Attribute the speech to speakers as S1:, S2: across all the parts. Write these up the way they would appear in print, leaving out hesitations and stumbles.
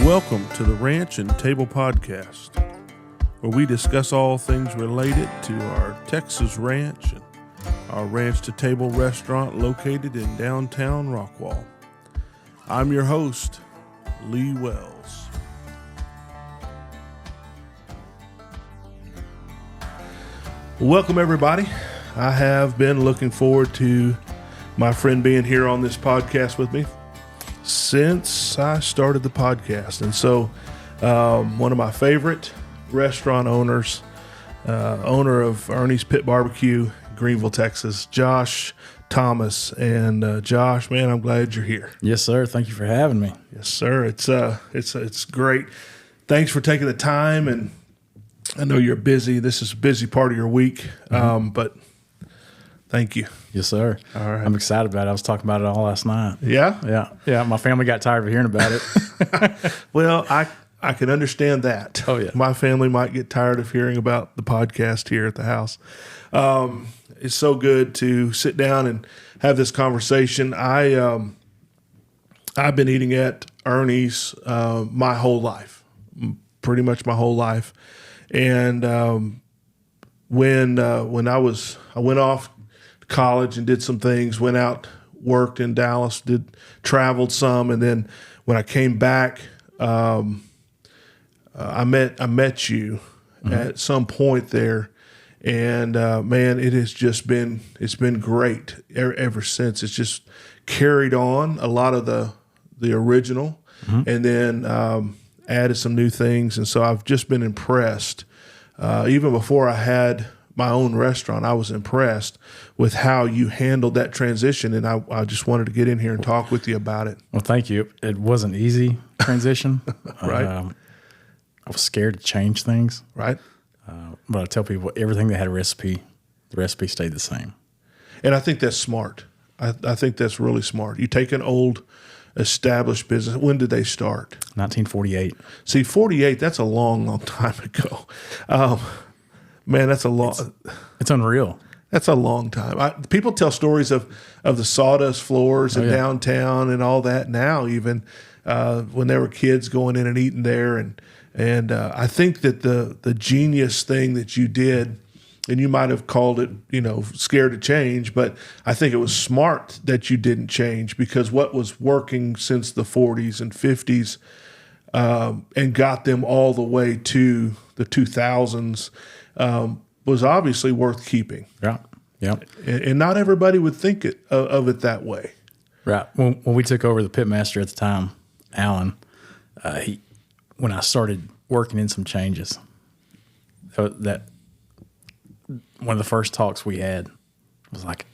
S1: Welcome to the Ranch and Table Podcast, where we discuss all things related to our Texas ranch and our Ranch to Table restaurant located in downtown Rockwall. I'm your host, Lee Wells. Welcome, everybody. I have been looking forward to my friend being here on this podcast with me since I started the podcast. And so one of my favorite restaurant owners, owner of Ernie's Pit BBQ, Greenville, Texas, Josh Thomas. And Josh, man, I'm glad you're here.
S2: Yes, sir. Thank you for having me.
S1: Yes, sir. It's great. Thanks for taking the time. And I know you're busy. This is a busy part of your week, but thank you.
S2: Yes, sir.
S1: All right.
S2: I'm excited about it. I was talking about it all last night.
S1: Yeah?
S2: Yeah. My family got tired of hearing about it.
S1: Well, I can understand that.
S2: Oh, yeah.
S1: My family might get tired of hearing about the podcast here at the house. It's so good to sit down and have this conversation. I've been eating at Ernie's my whole life, pretty much my whole life. And when I went off to college and did some things, went out, worked in Dallas, traveled some, and then when I came back, I met you at some point there, and man, it's been great ever since. It's just carried on a lot of the original, and then added some new things, and so I've just been impressed. Even before I had my own restaurant, I was impressed with how you handled that transition, and I just wanted to get in here and talk with you about it.
S2: Well, thank you. It wasn't easy transition.
S1: Right.
S2: I was scared to change things.
S1: Right.
S2: But I tell people everything that had a recipe, the recipe stayed the same.
S1: And I think that's smart. I think that's really smart. You take an old established business. When did they start?
S2: 1948.
S1: See, 48, that's a long time ago. Man, that's a long...
S2: It's unreal.
S1: That's a long time. People tell stories of the sawdust floors in downtown and all that now, even when there were kids going in and eating there. And I think that the genius thing that you did, and you might have called it, scared to change, but I think it was smart that you didn't change, because what was working since the 40s and 50s and got them all the way to the 2000s was obviously worth keeping.
S2: Yeah. Yeah.
S1: And not everybody would think of it that way.
S2: Right. When we took over the pitmaster at the time, Alan, when I started working in some changes, that one of the first talks we had was like,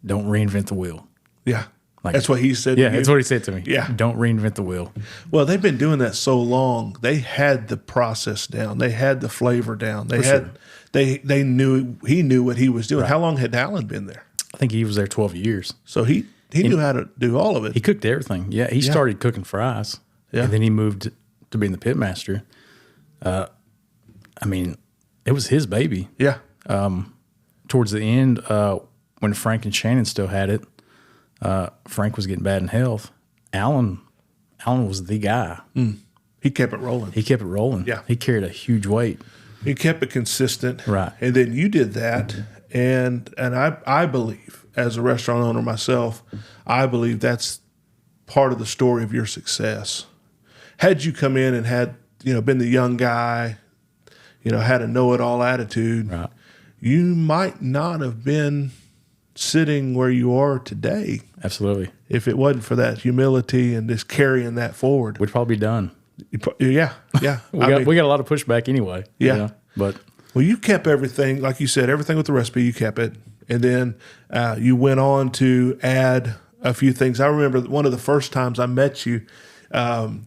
S2: don't reinvent the wheel.
S1: Yeah.
S2: Like,
S1: that's what he said.
S2: Yeah, that's what he said to me.
S1: Yeah.
S2: Don't reinvent the wheel.
S1: Well, they've been doing that so long. They had the process down. They had the flavor down. He knew what he was doing. Right. How long had Alan been there?
S2: I think he was there 12 years.
S1: So he knew how to do all of it.
S2: He cooked everything. Yeah, he started cooking fries. Yeah. And then he moved to being the pitmaster. It was his baby.
S1: Yeah.
S2: Towards the end, when Frank and Shannon still had it, Frank was getting bad in health. Alan was the guy.
S1: He kept it rolling. Yeah.
S2: He carried a huge weight.
S1: He kept it consistent.
S2: Right.
S1: And then you did that. And I believe, as a restaurant owner myself, I believe that's part of the story of your success. Had you come in and had, been the young guy, had a know-it-all attitude,
S2: right,
S1: you might not have been sitting where you are today.
S2: Absolutely.
S1: If it wasn't for that humility and just carrying that forward.
S2: We'd probably be done.
S1: Yeah.
S2: we got a lot of pushback anyway.
S1: Yeah.
S2: But
S1: well, you kept everything, like you said, everything with the recipe, you kept it. And then you went on to add a few things. I remember one of the first times I met you,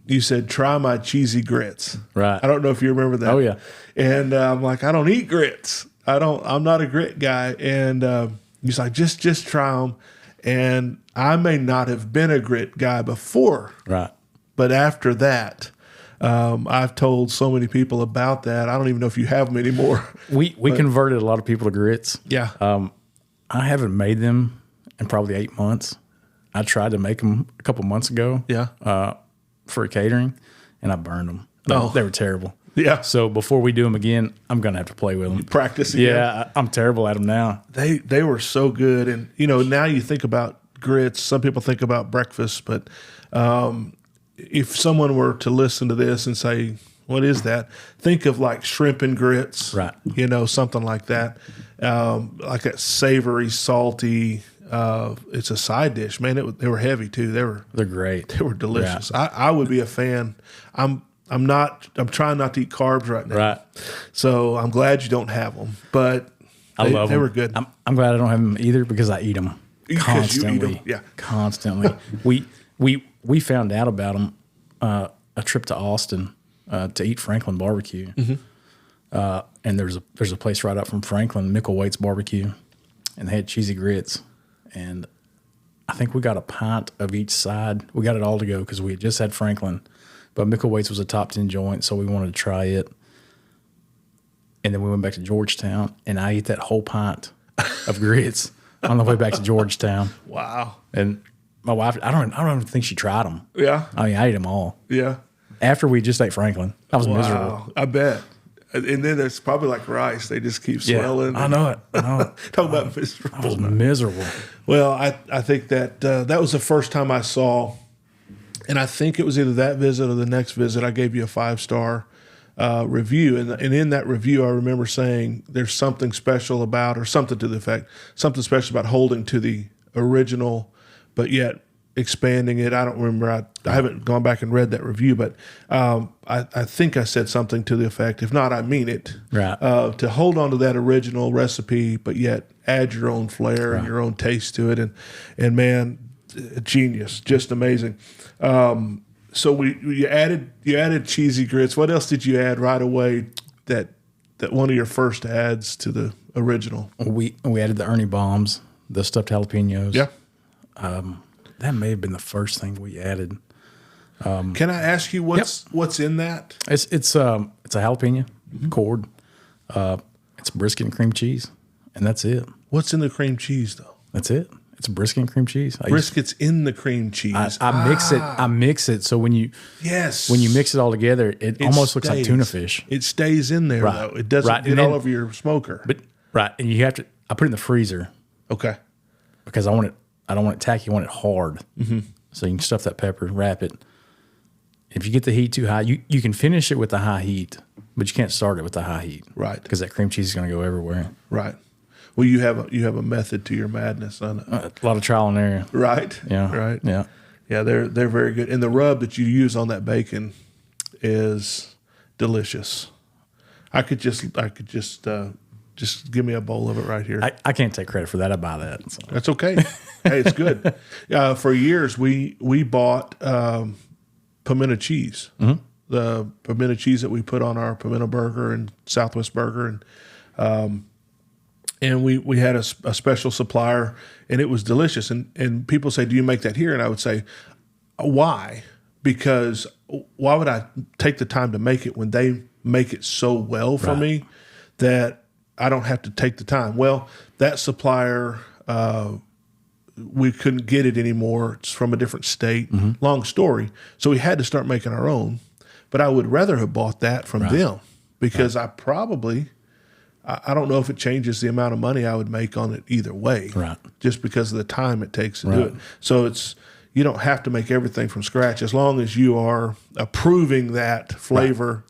S1: you said, try my cheesy grits.
S2: Right.
S1: I don't know if you remember that.
S2: Oh, yeah.
S1: And I'm like, I don't eat grits. I'm not a grit guy. And he's like, just try them. And I may not have been a grit guy before.
S2: Right.
S1: But after that, I've told so many people about that. I don't even know if you have them anymore.
S2: We converted a lot of people to grits.
S1: Yeah.
S2: I haven't made them in probably 8 months. I tried to make them a couple months ago.
S1: Yeah.
S2: For catering, and I burned them. They were terrible.
S1: Yeah.
S2: So before we do them again, I'm going to have to play with them.
S1: Practice again.
S2: Yeah, I'm terrible at them now.
S1: They were so good. And, now you think about grits. Some people think about breakfast. But if someone were to listen to this and say, what is that? Think of like shrimp and grits.
S2: Right.
S1: Something like that. Like that savory, salty. It's a side dish. Man, they were heavy too.
S2: They're great.
S1: They were delicious. Yeah. I would be a fan. I'm trying not to eat carbs right now.
S2: Right.
S1: So I'm glad you don't have them, but
S2: I love them.
S1: They were good.
S2: I'm glad I don't have them either because I eat them constantly.
S1: You eat them. Yeah.
S2: Constantly. we found out about them a trip to Austin to eat Franklin barbecue. Mm-hmm. And there's a place right up from Franklin, Mickelwaite's Barbecue, and they had cheesy grits. And I think we got a pint of each side. We got it all to go because we had just had Franklin. But Mickelwaite's was a top 10 joint, so we wanted to try it. And then we went back to Georgetown, and I ate that whole pint of grits on the way back to Georgetown.
S1: Wow.
S2: And my wife, I don't even think she tried them.
S1: Yeah.
S2: I ate them all.
S1: Yeah.
S2: After we just ate Franklin. I was miserable.
S1: I bet. And then it's probably like rice. They just keep swelling.
S2: I know it.
S1: Talk about miserable.
S2: I was miserable.
S1: Well, I think that that was the first time I saw, and I think it was either that visit or the next visit, I gave you a 5-star review. And in that review, I remember saying there's something special about, or something to the effect, something special about holding to the original, but yet expanding it. I don't remember. I haven't gone back and read that review, but I think I said something to the effect, if not, I mean it,
S2: right.
S1: To hold on to that original recipe, but yet add your own flair and your own taste to it. And man, genius, just amazing. So you added cheesy grits. What else did you add right away that one of your first adds to the original?
S2: We added the Ernie bombs, the stuffed jalapenos.
S1: Yeah.
S2: That may have been the first thing we added.
S1: Can I ask you what's in that?
S2: It's a jalapeno cord. It's brisket and cream cheese, and that's it.
S1: What's in the cream cheese though?
S2: That's it. It's brisket and cream cheese.
S1: Brisket's in the cream cheese.
S2: I mix it. I mix it so when you mix it all together, it almost looks like tuna fish.
S1: It stays in there though. It doesn't get all over your smoker.
S2: But and you have to. I put it in the freezer.
S1: Okay.
S2: Because I don't want it tacky. I want it hard. Mm-hmm. So you can stuff that pepper, wrap it. If you get the heat too high, you can finish it with the high heat, but you can't start it with the high heat.
S1: Right.
S2: Because that cream cheese is going to go everywhere.
S1: Right. Well, you have a method to your madness on it.
S2: A lot of trial and error.
S1: Right.
S2: Yeah.
S1: Right.
S2: Yeah.
S1: Yeah, they're very good. And the rub that you use on that bacon is delicious. I could just give me a bowl of it right here.
S2: I can't take credit for that. I buy that. So.
S1: That's okay. Hey, it's good. For years, we bought pimento cheese. Mm-hmm. The pimento cheese that we put on our pimento burger and Southwest burger, and we had a special supplier, and it was delicious. And people say, "Do you make that here?" And I would say, "Why? Because why would I take the time to make it when they make it so well for me that I don't have to take the time?" Well, that supplier, we couldn't get it anymore. It's from a different state. Mm-hmm. Long story. So we had to start making our own. But I would rather have bought that from them because I don't know if it changes the amount of money I would make on it either way. Right. Just because of the time it takes to do it. So you don't have to make everything from scratch as long as you are approving that flavor.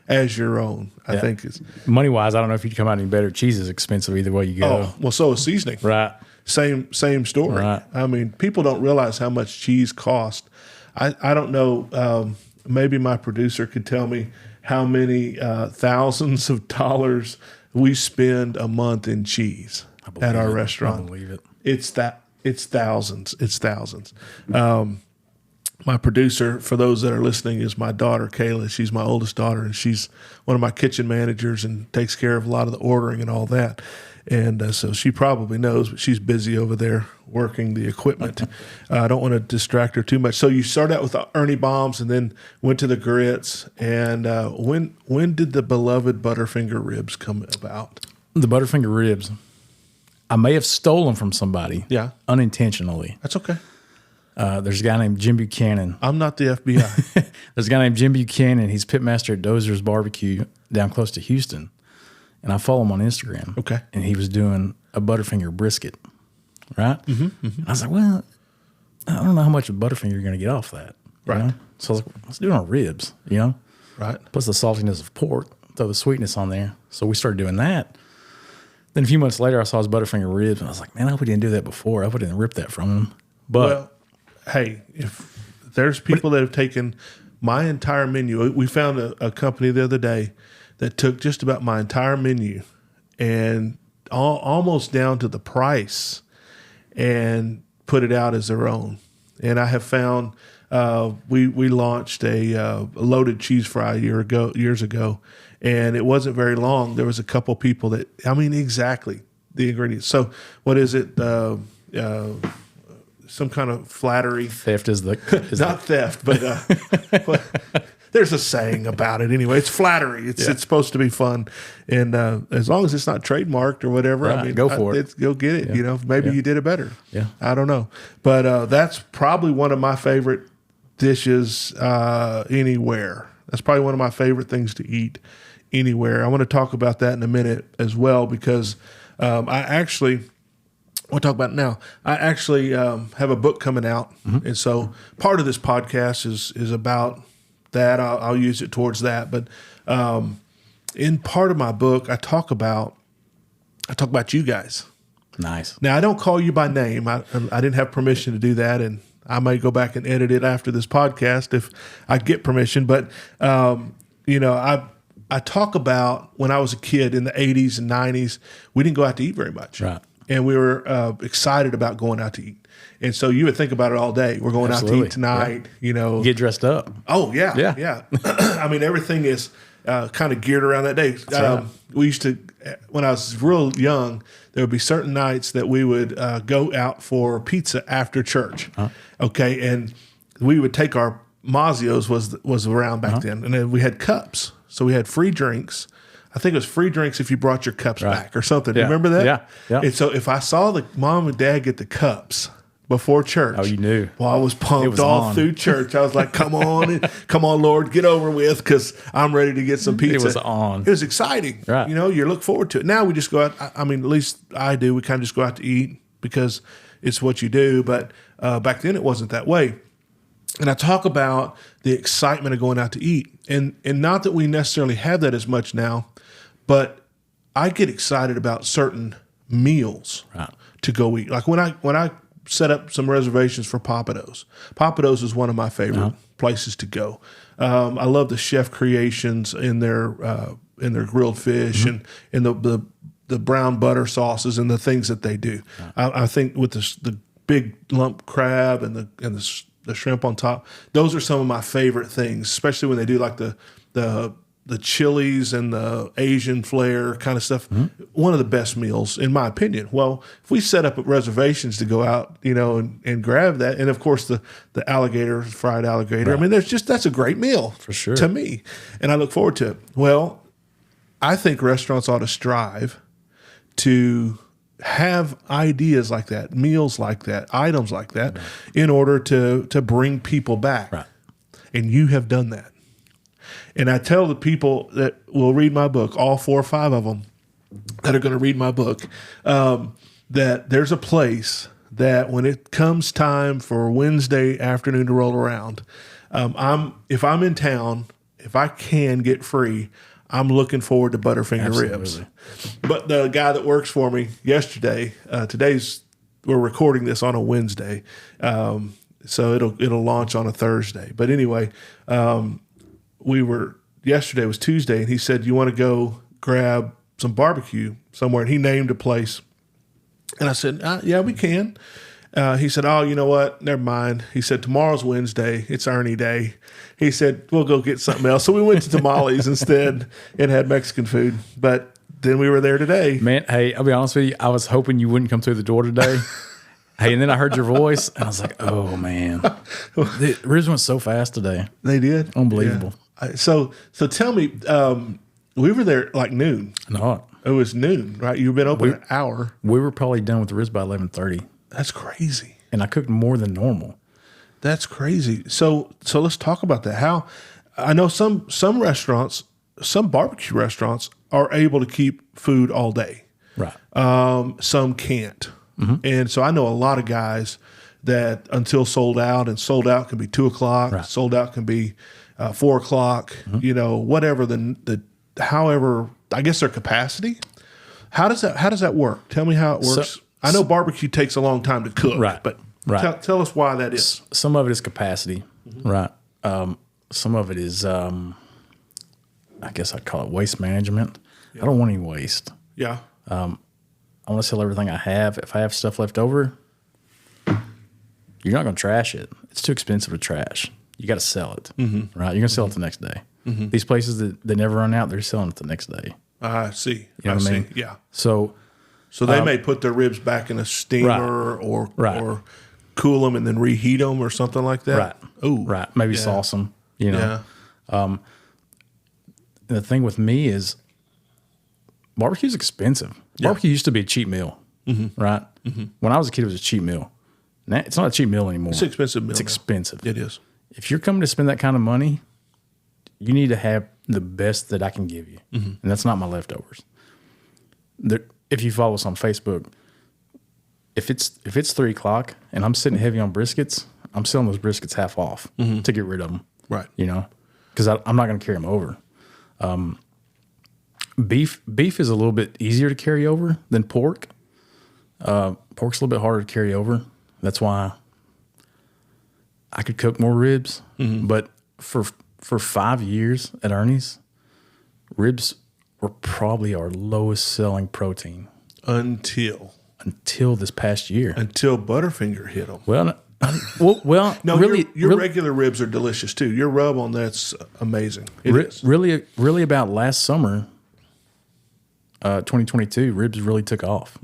S1: As your own. I think it's
S2: money wise. I don't know if you'd come out any better. Cheese is expensive either way you go.
S1: Oh, well, so is seasoning.
S2: Right.
S1: Same story.
S2: Right.
S1: I mean, people don't realize how much cheese costs. I don't know. Maybe my producer could tell me how many thousands of dollars we spend a month in cheese at our restaurant.
S2: I believe it.
S1: It's thousands. It's thousands. My producer, for those that are listening, is my daughter, Kayla. She's my oldest daughter, and she's one of my kitchen managers and takes care of a lot of the ordering and all that. And so she probably knows, but she's busy over there working the equipment. I don't want to distract her too much. So you start out with the Ernie bombs and then went to the grits. And when did the beloved Butterfinger ribs come about?
S2: The Butterfinger ribs, I may have stolen from somebody.
S1: Yeah.
S2: Unintentionally.
S1: That's okay.
S2: There's a guy named Jim Buchanan.
S1: I'm not the FBI.
S2: There's a guy named Jim Buchanan. He's pitmaster at Dozer's Barbecue down close to Houston. And I follow him on Instagram.
S1: Okay.
S2: And he was doing a Butterfinger brisket, right? And I was like, well, I don't know how much of Butterfinger you're going to get off that.
S1: Right.
S2: You know? So I was like, let's do it on ribs, you know?
S1: Right.
S2: Plus the saltiness of pork, throw the sweetness on there. So we started doing that. Then a few months later, I saw his Butterfinger ribs, and I was like, man, I hope we didn't do that before. I hope we didn't rip that from him. But
S1: well, hey, if there's people that have taken my entire menu, we found a company the other day that took just about my entire menu and almost down to the price and put it out as their own. And I have found we launched a loaded cheese fry years ago, and it wasn't very long. There was a couple people that, I mean, exactly the ingredients. So what is it? Some kind of flattery.
S2: Theft is
S1: not theft, but there's a saying about it anyway. It's flattery. It's supposed to be fun, and as long as it's not trademarked or whatever,
S2: right,
S1: I mean,
S2: go for it.
S1: Go get it.
S2: Yeah.
S1: You know, maybe you did it better.
S2: Yeah,
S1: I don't know, but that's probably one of my favorite dishes anywhere. That's probably one of my favorite things to eat anywhere. I want to talk about that in a minute as well because we'll talk about it now. I actually have a book coming out, and so part of this podcast is about that. I'll use it towards that. But in part of my book, I talk about you guys.
S2: Nice.
S1: Now I don't call you by name. I didn't have permission to do that, and I may go back and edit it after this podcast if I get permission. But I talk about when I was a kid in the 80s and 90s, we didn't go out to eat very much.
S2: Right.
S1: And we were excited about going out to eat. And so you would think about it all day. We're going out to eat tonight,
S2: right.
S1: You know.
S2: Get dressed up.
S1: Oh, yeah. I mean, everything is kind of geared around that day.
S2: Right.
S1: We used to, when I was real young, there would be certain nights that we would go out for pizza after church. Okay. And we would take our Mazzios was around back then. And then we had cups. So we had free drinks. I think it was free drinks if you brought your cups back or something.
S2: Yeah.
S1: You remember that?
S2: Yeah.
S1: And so if I saw the mom and dad get the cups before church.
S2: Oh, you knew.
S1: Well, I was pumped all through church. I was like, come on, Lord, get over with because I'm ready to get some pizza.
S2: It was on.
S1: It was exciting.
S2: Right.
S1: You know, you look forward to it. Now we just go out. I mean, at least I do. We kind of just go out to eat because it's what you do. But back then it wasn't that way. And I talk about the excitement of going out to eat. And not that we necessarily have that as much now, but I get excited about certain meals to go eat. Like when I set up some reservations for Papados. Papados is one of my favorite places to go. I love the chef creations in their grilled fish and the brown butter sauces and the things that they do. I think with the big lump crab and the shrimp on top, those are some of my favorite things, especially when they do like the chilies and the Asian flair kind of stuff. One of the best meals, in my opinion. Well, if we set up reservations to go out, you know, and grab that, and of course the alligator, fried alligator. Right. I mean, that's a great meal
S2: for sure
S1: to me, and I look forward to it. Well, I think restaurants ought to strive to have ideas like that, meals like that, items like that, in order to bring people back.
S2: Right.
S1: And you have done that. And I tell the people that will read my book, all 4 or 5 of them that are going to read my book, that there's a place that when it comes time for Wednesday afternoon to roll around, if I'm in town, if I can get free, I'm looking forward to Butterfinger ribs. But the guy that works for me yesterday, we're recording this on a Wednesday, so it'll launch on a Thursday. But anyway, yesterday was Tuesday, and he said, you want to go grab some barbecue somewhere? And he named a place. And I said, yeah, we can. He said, oh, you know what? Never mind. He said, tomorrow's Wednesday. It's Ernie Day. He said, we'll go get something else. So we went to Tamales instead and had Mexican food. But then we were there today.
S2: Man, hey, I'll be honest with you. I was hoping you wouldn't come through the door today. Hey, and then I heard your voice, and I was like, oh, man. The ribs went so fast today.
S1: They did?
S2: Unbelievable.
S1: Yeah. So tell me, we were there like noon.
S2: No.
S1: It was noon, right? You've been open an hour.
S2: We were probably done with the ribs by 11:30.
S1: That's crazy.
S2: And I cooked more than normal.
S1: That's crazy. So let's talk about that. How I know some restaurants, some barbecue restaurants are able to keep food all day.
S2: Right.
S1: Some can't. And so I know a lot of guys that until sold out, and sold out can be 2:00,
S2: Right.
S1: sold out can be 4:00. You know, whatever however, I guess their capacity. How does that work? Tell me how it works. I know barbecue takes a long time to cook,
S2: Right.
S1: but
S2: Right.
S1: tell us why that is.
S2: Some of it is capacity, right? Some of it is, I guess I'd call it waste management. I don't want any waste.
S1: Yeah.
S2: I want to sell everything I have. If I have stuff left over, you're not going to trash it. It's too expensive to trash. You got to sell it, right? You're going to sell it the next day. These places that they never run out, they're selling it the next day.
S1: I see.
S2: You know what I mean?
S1: Yeah.
S2: So
S1: they may put their ribs back in a steamer or cool them and then reheat them or something like that.
S2: Right.
S1: Ooh.
S2: Right. Maybe sauce them, you know.
S1: Yeah.
S2: The thing with me is barbecue's expensive. Barbecue used to be a cheap meal, right? When I was a kid, it was a cheap meal. Now, it's not a cheap meal anymore.
S1: It's an expensive meal.
S2: It's expensive.
S1: It is.
S2: If you're coming to spend that kind of money, you need to have the best that I can give you. And that's not my leftovers. If you follow us on Facebook, if it's 3:00 and I'm sitting heavy on briskets, I'm selling those briskets half off to get rid of them.
S1: Right.
S2: You know, because I'm not going to carry them over. Beef is a little bit easier to carry over than pork. Pork's a little bit harder to carry over. That's why I could cook more ribs. But for 5 years at Ernie's, ribs were probably our lowest selling protein
S1: Until
S2: this past year.
S1: Until Butterfinger hit them.
S2: Well,
S1: No,
S2: really,
S1: your regular ribs are delicious too. Your rub on that's amazing. It is.
S2: Really about last summer, 2022, ribs really took off.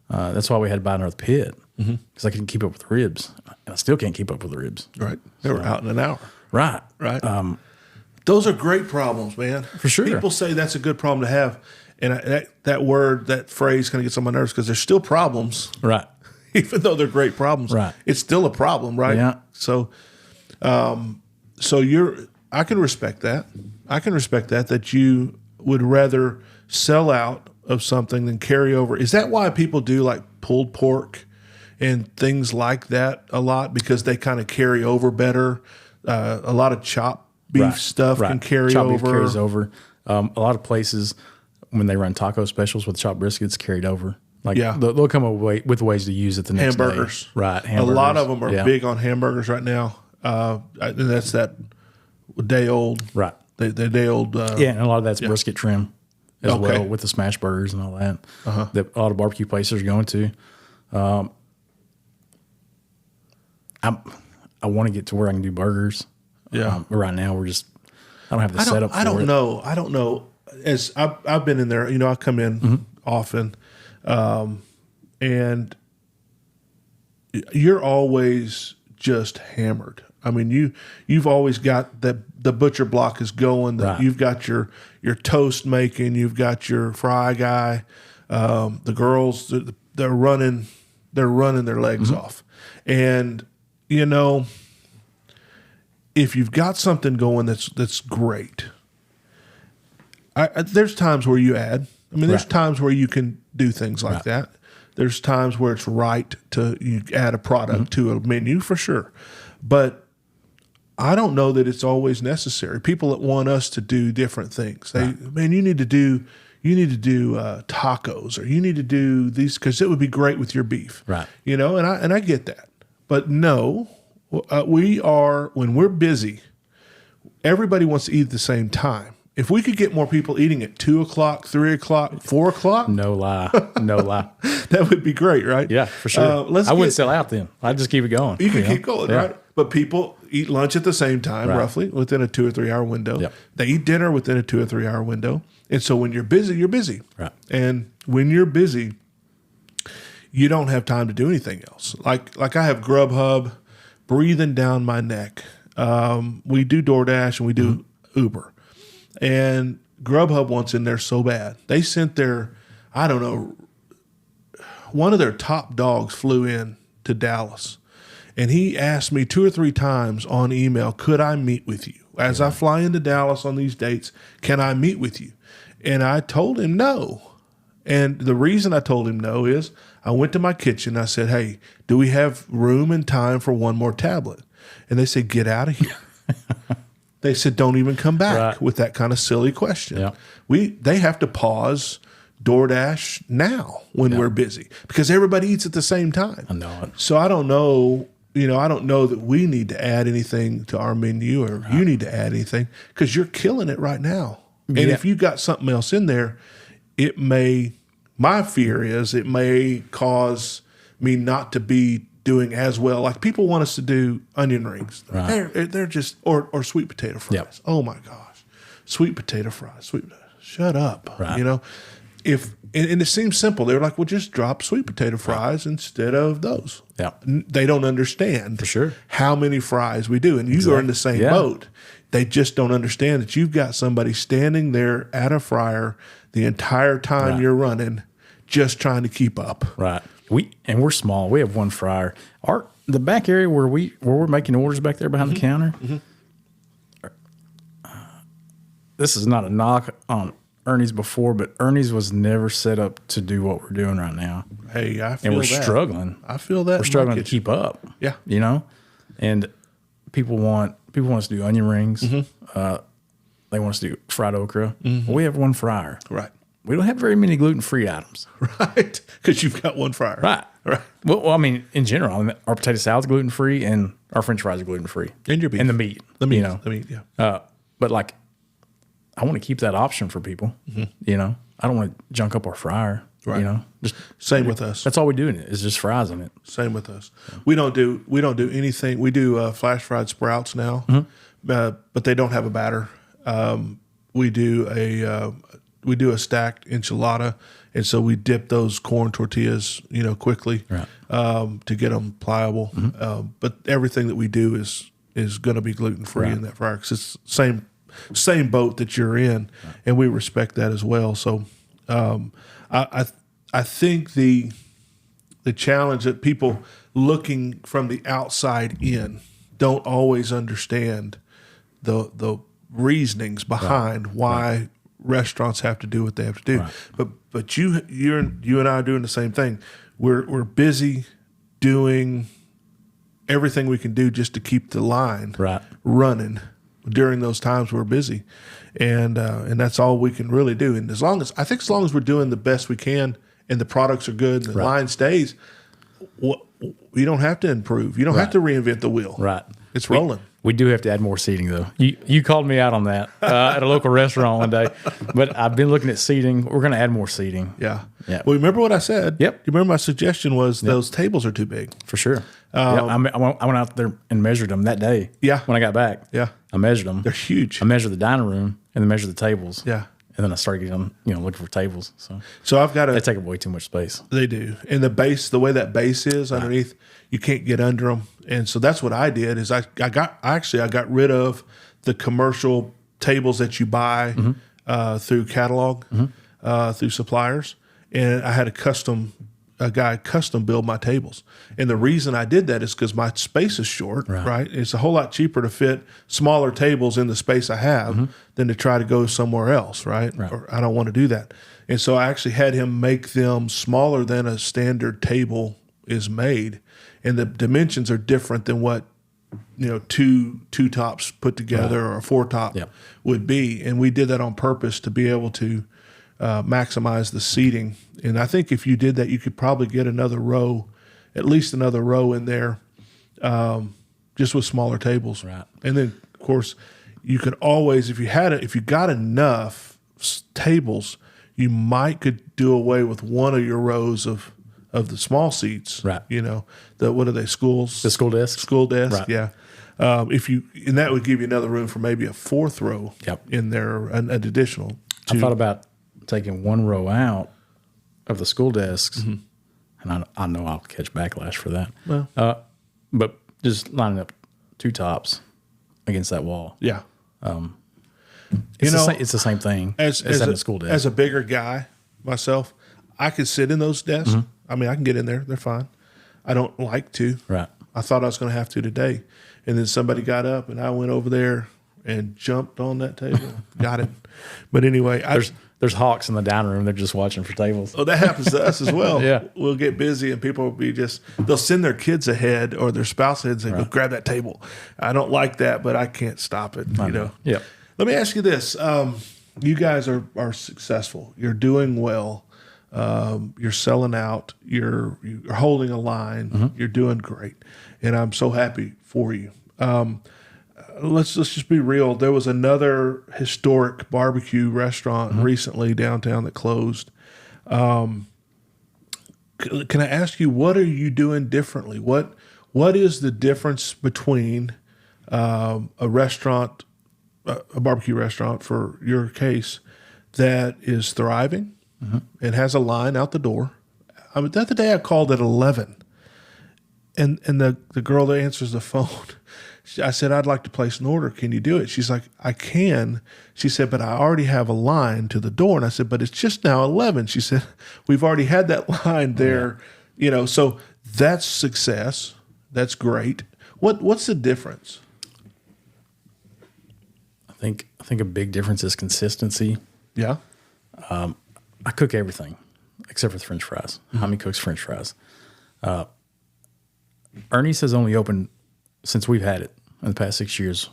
S2: That's why we had to buy another pit because I couldn't keep up with the ribs, and I still can't keep up with the ribs.
S1: Right. They were out in an hour.
S2: Right.
S1: Right. Those are great problems, man.
S2: For sure.
S1: People say that's a good problem to have, and that phrase kind of gets on my nerves because there's still problems.
S2: Right.
S1: Even though they're great problems,
S2: Right.
S1: It's still a problem, right?
S2: Yeah.
S1: So, I can respect that. I can respect that you would rather sell out of something than carry over. Is that why people do like pulled pork and things like that a lot? Because they kind of carry over better. A lot of chopped beef stuff can carry
S2: chopped
S1: over.
S2: Beef carries over. A lot of places when they run taco specials with chopped briskets carried over. Like they'll come away with ways to use it the next
S1: Hamburgers.
S2: day. Right.
S1: Hamburgers. A lot of them are big on hamburgers right now. And that's that day old.
S2: Right.
S1: The day old.
S2: And a lot of that's brisket trim as well with the smash burgers and all that. That a lot of barbecue places are going to. I want to get to where I can do burgers.
S1: Yeah.
S2: But right now I don't have the setup for it.
S1: I don't know. As I've been in there, I come in often. And you're always just hammered. I mean, you've always got the butcher block is going. You've got your toast making. You've got your fry guy. The girls they're running their legs off. And if you've got something going that's great, there's times where you add. I mean, there's times where you can do things like that. There's times where it's right to you add a product to a menu for sure. But I don't know that it's always necessary. People that want us to do different things. Man, you need to do tacos, or you need to do these because it would be great with your beef.
S2: Right.
S1: And I get that. But no, when we're busy, everybody wants to eat at the same time. If we could get more people eating at 2:00, 3:00, 4:00,
S2: no lie,
S1: that would be great, right?
S2: Yeah, for sure. I wouldn't sell out then. I'd just keep it going.
S1: You can keep going, right? But people eat lunch at the same time, roughly within a 2 or 3 hour window.
S2: Yep.
S1: They eat dinner within a 2 or 3 hour window, and so when you're busy, you're busy.
S2: Right.
S1: And when you're busy, you don't have time to do anything else. Like I have Grubhub breathing down my neck. We do DoorDash and we do Uber. And Grubhub wants in there so bad. They sent one of their top dogs flew in to Dallas. And he asked me 2 or 3 times on email, could I meet with you? As I fly into Dallas on these dates, can I meet with you? And I told him no. And the reason I told him no is I went to my kitchen. I said, hey, do we have room and time for one more tablet? And they said, get out of here. They said, don't even come back with that kind of silly question.
S2: Yeah.
S1: They have to pause DoorDash now when we're busy because everybody eats at the same time.
S2: I know it.
S1: So I don't know, I don't know that we need to add anything to our menu or you need to add anything because you're killing it right now. And if you got something else in there, my fear is it may cause me not to be doing as well. Like people want us to do onion rings.
S2: Right.
S1: They're just, or sweet potato fries.
S2: Yep.
S1: Oh my gosh. Sweet potato fries. Shut up.
S2: Right.
S1: And it seems simple. They're like, well, just drop sweet potato fries instead of those.
S2: Yeah.
S1: They don't understand
S2: For sure.
S1: how many fries we do. And you are in the same boat. They just don't understand that you've got somebody standing there at a fryer the entire time you're running, just trying to keep up.
S2: Right. We're small. We have one fryer. The back area where we're making orders back there behind the counter. This is not a knock on Ernie's before, but Ernie's was never set up to do what we're doing right now.
S1: Hey, I feel
S2: and we're
S1: that.
S2: struggling.
S1: I feel that.
S2: We're struggling to keep up.
S1: Yeah.
S2: And people want us to do onion rings. They want us to do fried okra. Well, we have one fryer.
S1: Right.
S2: We don't have very many gluten-free items.
S1: Right. Because you've got one fryer.
S2: Right. Well, I mean, in general, our potato salad's gluten-free and our French fries are gluten-free.
S1: And your beef.
S2: And the meat.
S1: The meat, yeah.
S2: But like, I want to keep that option for people. I don't want to junk up our fryer.
S1: Right.
S2: Just
S1: Same with us.
S2: That's all we do in it is just fries in it.
S1: Same with us. Yeah. We don't do anything. We do flash fried sprouts now, but they don't have a batter. We do a stacked enchilada, and so we dip those corn tortillas, quickly to get them pliable. But everything that we do is going to be gluten free in that fryer because it's the same boat that you're in, and we respect that as well. So I think the challenge that people looking from the outside in don't always understand the reasonings behind why restaurants have to do what they have to do. Right. But you and I are doing the same thing. We're busy doing everything we can do just to keep the line running during those times we're busy, and that's all we can really do. And as long as we're doing the best we can, and the products are good, and the line stays, you don't have to improve. You don't have to reinvent the wheel.
S2: Right,
S1: it's rolling.
S2: We do have to add more seating, though. You called me out on that at a local restaurant one day, but I've been looking at seating. We're going to add more seating.
S1: Yeah. Well, remember what I said?
S2: Yep.
S1: You remember my suggestion was those tables are too big.
S2: For sure. I went out there and measured them that day.
S1: Yeah.
S2: When I got back.
S1: Yeah.
S2: I measured them.
S1: They're huge.
S2: I measured the dining room and then measured the tables.
S1: Yeah.
S2: And then I started getting them, looking for tables.
S1: So I've got
S2: they take up way too much space.
S1: They do. And the way that base is underneath, you can't get under them. And so that's what I did is I got rid of the commercial tables that you buy through catalog, through suppliers. And I had a guy custom build my tables. And the reason I did that is because my space is short, right? It's a whole lot cheaper to fit smaller tables in the space I have than to try to go somewhere else, right? Or I don't want to do that. And so I actually had him make them smaller than a standard table is made. And the dimensions are different than what, two tops put together or a 4-top would be. And we did that on purpose to be able to maximize the seating. And I think if you did that, you could probably get at least another row in there, just with smaller tables.
S2: Right.
S1: And then, of course, you could always, if you got enough tables, you could do away with one of your rows of the small seats. Right. What are they? Schools?
S2: The school desk.
S1: School desk.
S2: Right.
S1: Yeah. And that would give you another room for maybe a 4th row in there, an additional.
S2: I thought about taking one row out of the school desks, and I know I'll catch backlash for that. Well, but just lining up 2 tops against that wall.
S1: Yeah.
S2: It's the same thing as a school desk.
S1: As a bigger guy myself, I could sit in those desks. I mean, I can get in there; they're fine. I don't like to.
S2: Right.
S1: I thought I was going to have to today. And then somebody got up and I went over there and jumped on that table. Got it. But anyway,
S2: there's hawks in the dining room. They're just watching for tables.
S1: Oh, that happens to us as well.
S2: Yeah.
S1: We'll get busy and people will be they'll send their kids ahead or their spouse ahead and say, go grab that table. I don't like that, but I can't stop it. You know?
S2: Yeah.
S1: Let me ask you this. You guys are successful. You're doing well. You're selling out. You're holding a line. You're doing great. And I'm so happy for you. Let's just be real. There was another historic barbecue restaurant recently downtown that closed. Can I ask you, what are you doing differently? What is the difference between a restaurant, a barbecue restaurant for your case, that is thriving and has a line out the door? I mean, the other day I called at 11, and the girl that answers the phone, I said, I'd like to place an order. Can you do it? She's like, I can. She said, but I already have a line to the door. And I said, but it's just now 11. She said, we've already had that line there. You know, so that's success. That's great. What's the difference?
S2: I think a big difference is consistency.
S1: Yeah.
S2: I cook everything except for the French fries. Homie cooks French fries. Ernie's has only opened, since we've had it in the past 6 years,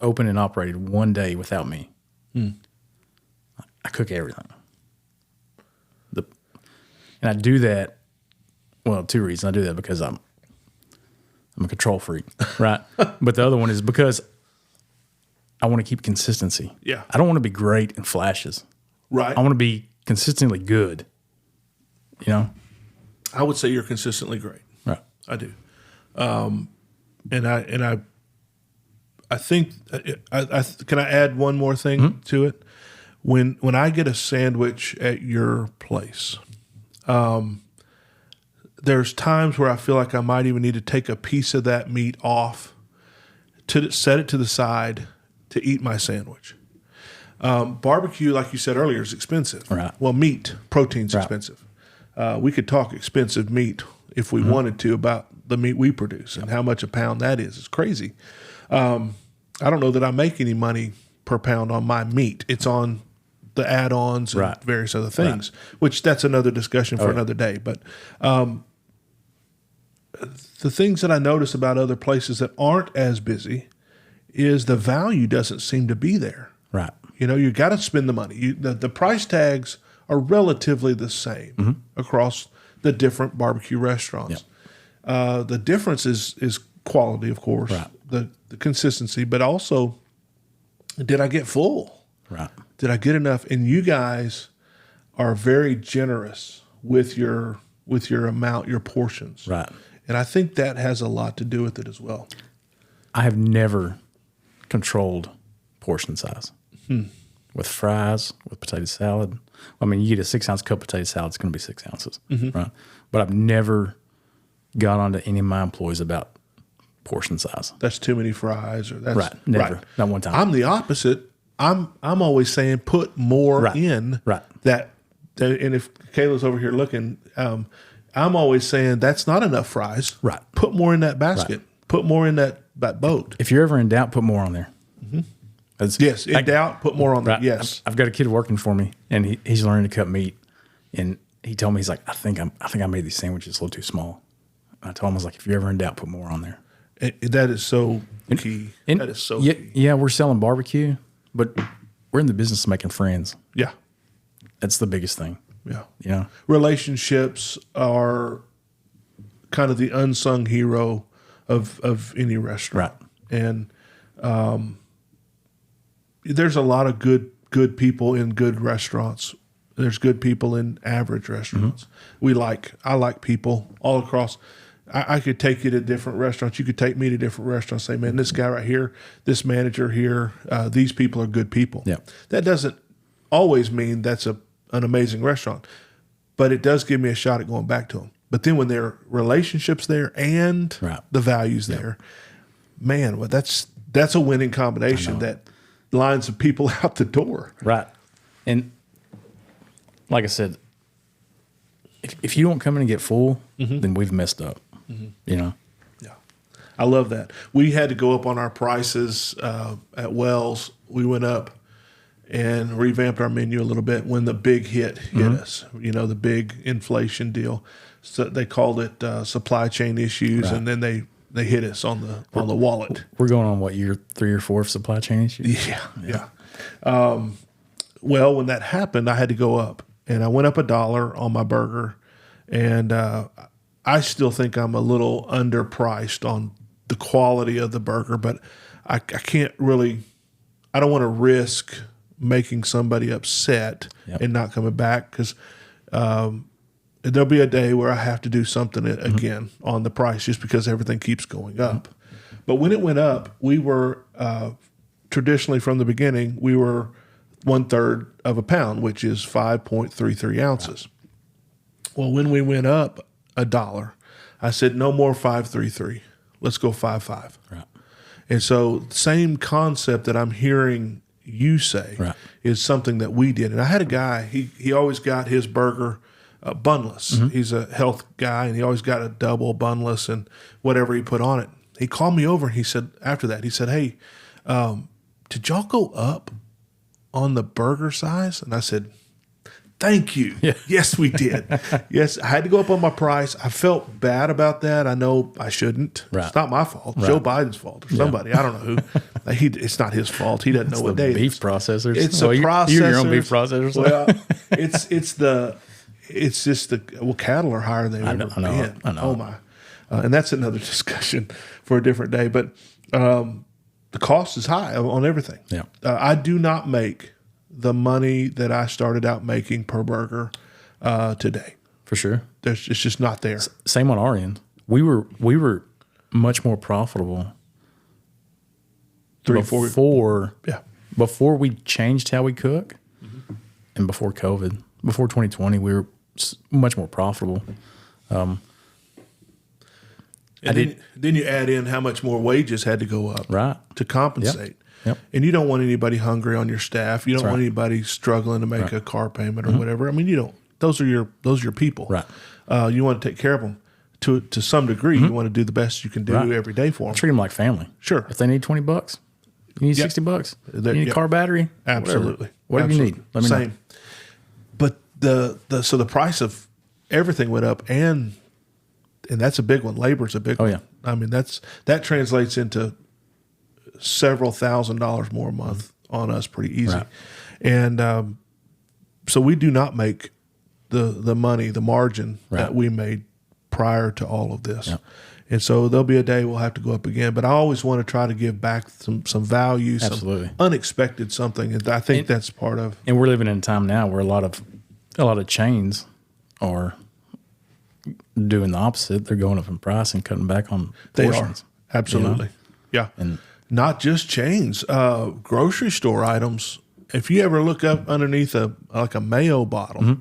S2: open and operated one day without me. I cook everything. And I do that, well, two reasons. I do that because I'm a control freak, right? But the other one is because I want to keep consistency.
S1: Yeah.
S2: I don't want to be great in flashes.
S1: Right.
S2: I want to be consistently good. You know?
S1: I would say you're consistently great.
S2: Right.
S1: I do. And I think can I add one more thing to it? When I get a sandwich at your place, there's times where I feel like I might even need to take a piece of that meat off to set it to the side to eat my sandwich. Barbecue, like you said earlier, is expensive.
S2: Right.
S1: Well, protein's expensive. We could talk expensive meat if we wanted to about the meat we produce and how much a pound that is. It's crazy. I don't know that I make any money per pound on my meat. It's on the add-ons and various other things, which that's another discussion for another day. But the things that I notice about other places that aren't as busy is the value doesn't seem to be there.
S2: Right.
S1: You know, you got to spend the money. The price tags are relatively the same across the different barbecue restaurants. Yep. The difference is quality, of course, the consistency, but also, did I get full?
S2: Right.
S1: Did I get enough? And you guys are very generous with your amount, your portions.
S2: Right.
S1: And I think that has a lot to do with it as well.
S2: I have never controlled portion size. With fries, with potato salad. I mean, you get a 6-ounce cup of potato salad, it's going to be 6 ounces, right? But I've never got on to any of my employees about portion size.
S1: That's too many fries, or that's
S2: Never, not one time.
S1: I'm the opposite. I'm always saying put more in.
S2: Right.
S1: That, and if Kayla's over here looking, I'm always saying that's not enough fries.
S2: Right.
S1: Put more in that basket. Right. Put more in that boat.
S2: If you're ever in doubt, put more on there.
S1: Yes, in doubt, put more on there. Yes,
S2: I've got a kid working for me, and he's learning to cut meat. And he told me, he's like, I think I made these sandwiches a little too small. And I told him, I was like, if you're ever in doubt, put more on there.
S1: That is so key. That is so key.
S2: Yeah, we're selling barbecue, but we're in the business of making friends.
S1: Yeah,
S2: that's the biggest thing.
S1: Yeah,
S2: you know,
S1: relationships are kind of the unsung hero of any restaurant, and there's a lot of good people in good restaurants. There's good people in average restaurants. I like people all across. I could take you to different restaurants. You could take me to different restaurants. Say, man, this guy right here, this manager here, these people are good people.
S2: Yeah.
S1: That doesn't always mean that's an amazing restaurant, but it does give me a shot at going back to them. But then when there are relationships there and the values there, man, well, that's a winning combination that lines of people out the door.
S2: Right. And like I said, if you don't come in and get full, then we've messed up. You know,
S1: I love that. We had to go up on our prices at Wells. We went up and revamped our menu a little bit when the big hit us, the big inflation deal. So they called it supply chain issues, and then they hit us on the wallet.
S2: We're going on what, year 3 or 4 of supply chain issues?
S1: Yeah. Well, when that happened, I had to go up, and I went up $1 on my burger, and I still think I'm a little underpriced on the quality of the burger, but I can't really. I don't want to risk making somebody upset and not coming back, because there'll be a day where I have to do something again on the price, just because everything keeps going up. But when it went up, we were traditionally from the beginning, we were 1/3 of a pound, which is 5.33 ounces. Well, when we went up $1, I said, no more 5.33. Let's go 5.5.
S2: Right.
S1: And so same concept that I'm hearing you say is something that we did. And I had a guy, he always got his burger bunless. He's a health guy, and he always got a double bunless and whatever he put on it. He called me over, and he said, after that, he said, hey, did y'all go up on the burger size? And I said, thank you. Yeah. Yes, we did. Yes, I had to go up on my price. I felt bad about that. I know I shouldn't. Right. It's not my fault. Joe Biden's fault or somebody. I don't know who. It's not his fault. He doesn't know what day
S2: beef processors.
S1: It's a processor.
S2: You're your own beef processors.
S1: Well, it's just cattle are higher than they've ever been.
S2: I know.
S1: Oh my. And that's another discussion for a different day. But the cost is high on everything.
S2: Yeah.
S1: I do not make the money that I started out making per burger today.
S2: For sure.
S1: It's just not there.
S2: Same on our end. We were much more profitable before we changed how we cook, and before COVID, before 2020, we were much more profitable.
S1: And then you add in how much more wages had to go up to compensate.
S2: Yep.
S1: And you don't want anybody hungry on your staff. You don't want anybody struggling to make a car payment or whatever. I mean, you don't. Those are your people.
S2: Right.
S1: You want to take care of them to some degree. You want to do the best you can do every day for them.
S2: Treat them like family.
S1: Sure.
S2: If they need $20, you need $60. You need a car battery.
S1: Absolutely.
S2: Whatever you need. Let me know.
S1: But so the price of everything went up, and that's a big one. Labor's a big one.
S2: Yeah.
S1: I mean, that translates into several $1,000s more a month on us pretty easy. Right. And so we do not make the money, the margin that we made prior to all of this. Yep. And so there'll be a day we'll have to go up again. But I always want to try to give back some value, some unexpected something. And I think that's part of. And
S2: we're living in a time now where a lot of chains are doing the opposite. They're going up in price and cutting back on portions.
S1: They are. Absolutely. Yeah. And not just chains, grocery store items. If you ever look up underneath a mayo bottle,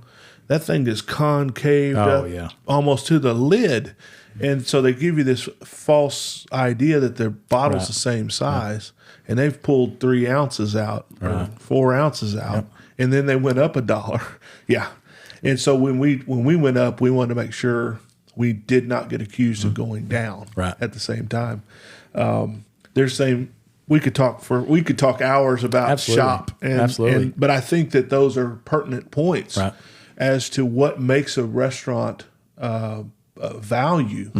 S1: that thing is concaved up almost to the lid. And so they give you this false idea that their bottle's the same size, and they've pulled 3 ounces out or 4 ounces out, and then they went up $1. Yeah. And so when we went up, we wanted to make sure we did not get accused of going down at the same time. They're saying we could talk hours about shop, but I think that those are pertinent points as to what makes a restaurant value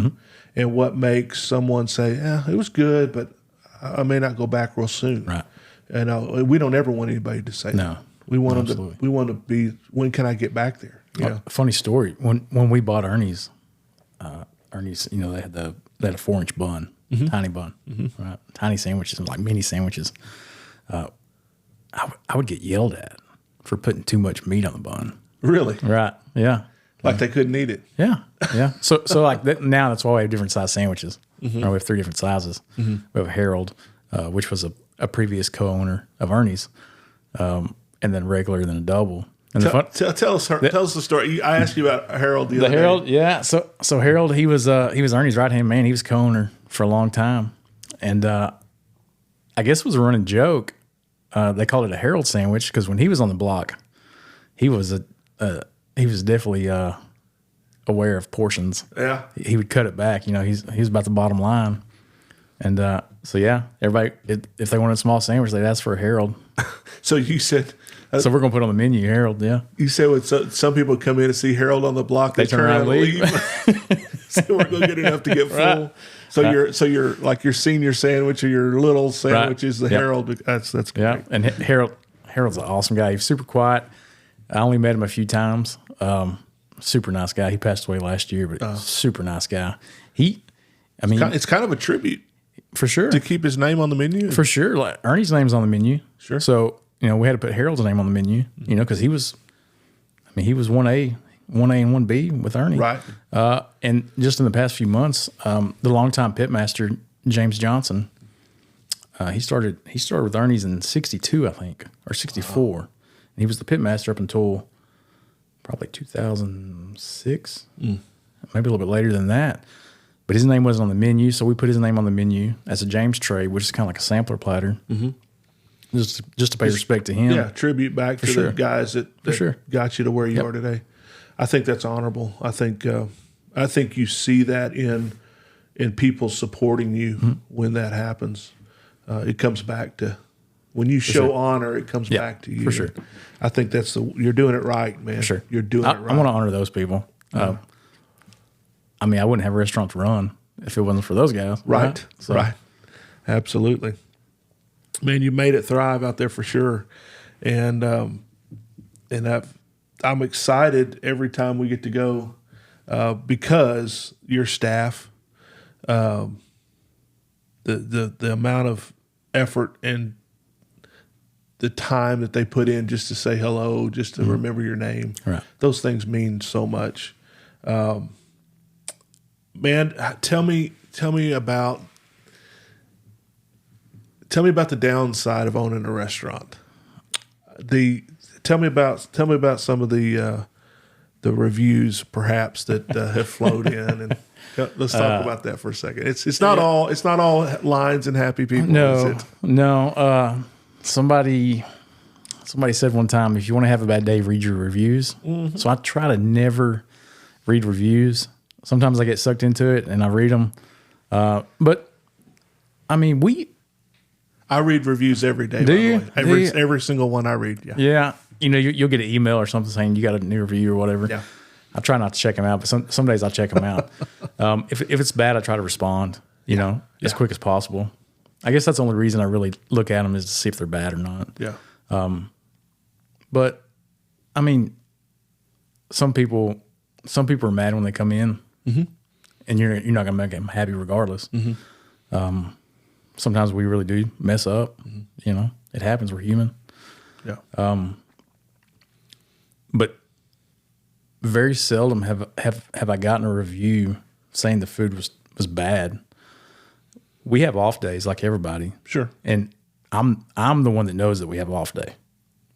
S1: and what makes someone say, it was good, but I may not go back real soon. Right. And we don't ever want anybody to say that. We want them to. We want to be. When can I get back there?
S2: Funny story. When we bought Ernie's, they had a 4-inch bun, tiny bun, right? Tiny sandwiches, like mini sandwiches. I would get yelled at for putting too much meat on the bun.
S1: Really?
S2: Right. Yeah.
S1: Like they couldn't eat it.
S2: Yeah. Yeah. So like that, now that's why we have different size sandwiches. We have 3 different sizes. We have Harold, which was a previous co-owner of Ernie's, and then regular, then a double. And
S1: tell us the story. I asked you about Harold the other day.
S2: Harold, yeah. So Harold, he was Ernie's right hand man. He was co-owner for a long time, and I guess it was a running joke. They called it a Harold sandwich because when he was on the block, he was definitely aware of portions.
S1: Yeah,
S2: he would cut it back. He was about the bottom line, And so yeah, everybody if they wanted a small sandwich, they'd ask for a Harold.
S1: So you said.
S2: So we're gonna put on the menu Harold. Yeah.
S1: You said when some people come in and see Harold on the block, they turn around and leave. So we're gonna get enough to get full.
S2: Right.
S1: So you're like your senior sandwich or your little sandwich is the Harold. That's great.
S2: Yeah. And Harold's an awesome guy. He's super quiet. I only met him a few times. Super nice guy. He passed away last year, but super nice guy. It's kind of a tribute for sure
S1: to keep his name on the menu.
S2: For sure. Like Ernie's name's on the menu.
S1: Sure.
S2: So, we had to put Harold's name on the menu, because he was 1A and 1B with Ernie.
S1: Right.
S2: And just in the past few months, the longtime pitmaster, James Johnson, he started with Ernie's in 62, I think, or 64. And he was the pitmaster up until probably 2006, maybe a little bit later than that. But his name wasn't on the menu, so we put his name on the menu as a James tray, which is kind of like a sampler platter. Mm-hmm. Just to pay respect to him.
S1: Yeah, tribute back to the guys that got you to where you are today. I think that's honorable. I think you see that in people supporting you when that happens. It comes back to when you show honor. It comes back to you.
S2: For sure.
S1: I think you're doing it right, man.
S2: For sure.
S1: You're doing it right.
S2: I want to honor those people. I wouldn't have a restaurant to run if it wasn't for those guys.
S1: Right. Right. Absolutely. Man, you made it thrive out there for sure, and I'm excited every time we get to go because your staff, the amount of effort and the time that they put in just to say hello, just to remember your name.
S2: Right. Those
S1: things mean so much. Man, tell me about the downside of owning a restaurant. Tell me about some of the reviews perhaps that have flowed in, and let's talk about that for a second. It's not all lines and happy people.
S2: No,
S1: is it?
S2: No. Somebody said one time, if you want to have a bad day, read your reviews. Mm-hmm. So I try to never read reviews. Sometimes I get sucked into it and I read them, but
S1: I read reviews every day.
S2: Do you?
S1: Every single one I read. Yeah.
S2: Yeah. You'll get an email or something saying you got a new review or whatever.
S1: Yeah.
S2: I try not to check them out, but some days I check them out. If it's bad, I try to respond, as quick as possible. I guess that's the only reason I really look at them is to see if they're bad or not.
S1: Yeah.
S2: But some people are mad when they come in, and you're not going to make them happy regardless. Mm-hmm. Sometimes we really do mess up. Mm-hmm. It happens. We're human.
S1: Yeah.
S2: But very seldom have I gotten a review saying the food was bad. We have off days like everybody.
S1: Sure.
S2: And I'm the one that knows that we have an off day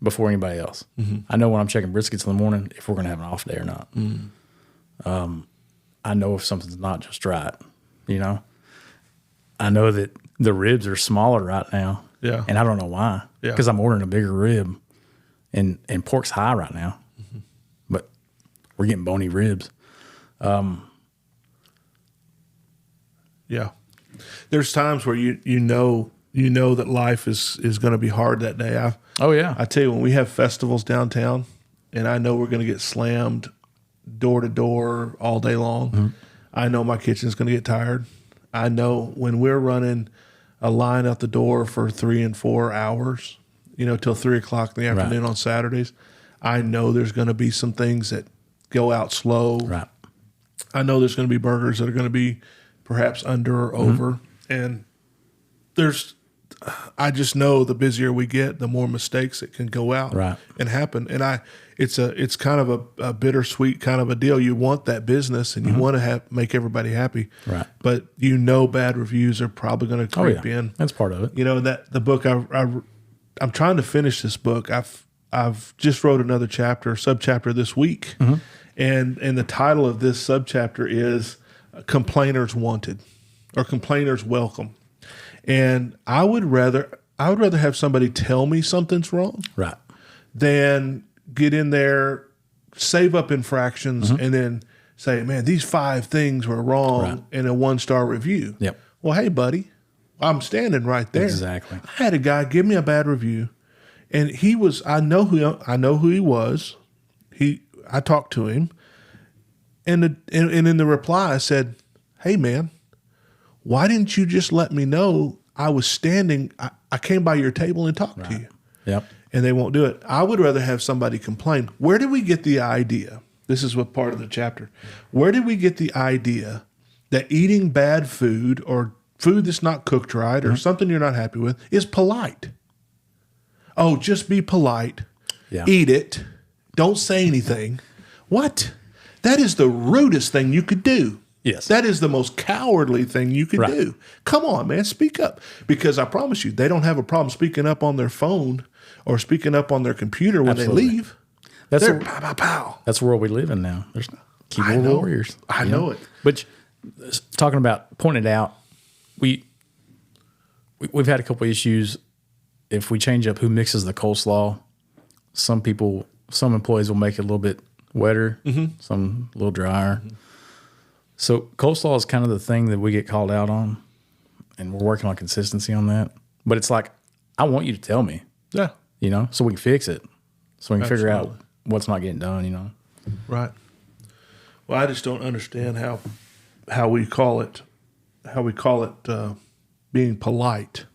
S2: before anybody else. Mm-hmm. I know when I'm checking briskets in the morning if we're going to have an off day or not. Mm. I know if something's not just right. I know that the ribs are smaller right now.
S1: Yeah.
S2: And I don't know why.
S1: Yeah.
S2: Because I'm ordering a bigger rib, and pork's high right now. Mm-hmm. But we're getting bony ribs.
S1: Yeah. There's times where you know that life is going to be hard that day. I tell you, when we have festivals downtown and I know we're going to get slammed door to door all day long, mm-hmm. I know my kitchen's going to get tired. I know when we're running a line out the door for 3 and 4 hours, till 3 o'clock in the afternoon on Saturdays, I know there's going to be some things that go out slow.
S2: Right.
S1: I know there's going to be burgers that are going to be perhaps under or over. Mm-hmm. And I just know the busier we get, the more mistakes that can go out and happen. And it's kind of a bittersweet kind of a deal. You want that business and you want to make everybody happy.
S2: Right.
S1: But bad reviews are probably going to creep in.
S2: That's part of it.
S1: That the book I'm trying to finish this book. I've just wrote another subchapter this week. Mm-hmm. And the title of this subchapter is Complainers Wanted or Complainers Welcome. And I would rather have somebody tell me something's wrong,
S2: right,
S1: than get in there, save up infractions, and then say, "Man, these 5 things were wrong," in a 1-star review.
S2: Yep.
S1: Well, hey, buddy, I'm standing right there.
S2: Exactly.
S1: I had a guy give me a bad review, and I know who he was. I talked to him, and in the reply I said, "Hey man, why didn't you just let me know I was standing? I came by your table and talked to you."
S2: Yep.
S1: And they won't do it. I would rather have somebody complain. Where did we get the idea? This is what part of the chapter. Where did we get the idea that eating bad food or food that's not cooked right or something you're not happy with is polite? Oh, just be polite.
S2: Yeah.
S1: Eat it. Don't say anything. What? That is the rudest thing you could do.
S2: Yes.
S1: That is the most cowardly thing you could do. Come on, man, speak up. Because I promise you, they don't have a problem speaking up on their phone or speaking up on their computer when they leave. They're pow, pow, pow.
S2: That's the world we live in now. There's keyboard warriors.
S1: I know it.
S2: But talking about pointing it out, we've had a couple of issues. If we change up who mixes the coleslaw, some employees will make it a little bit wetter, some a little drier. So coleslaw is kind of the thing that we get called out on, and we're working on consistency on that. But it's like, I want you to tell me.
S1: Yeah.
S2: So we can fix it. So we can figure out what's not getting done,
S1: Right. Well, I just don't understand how we call it being polite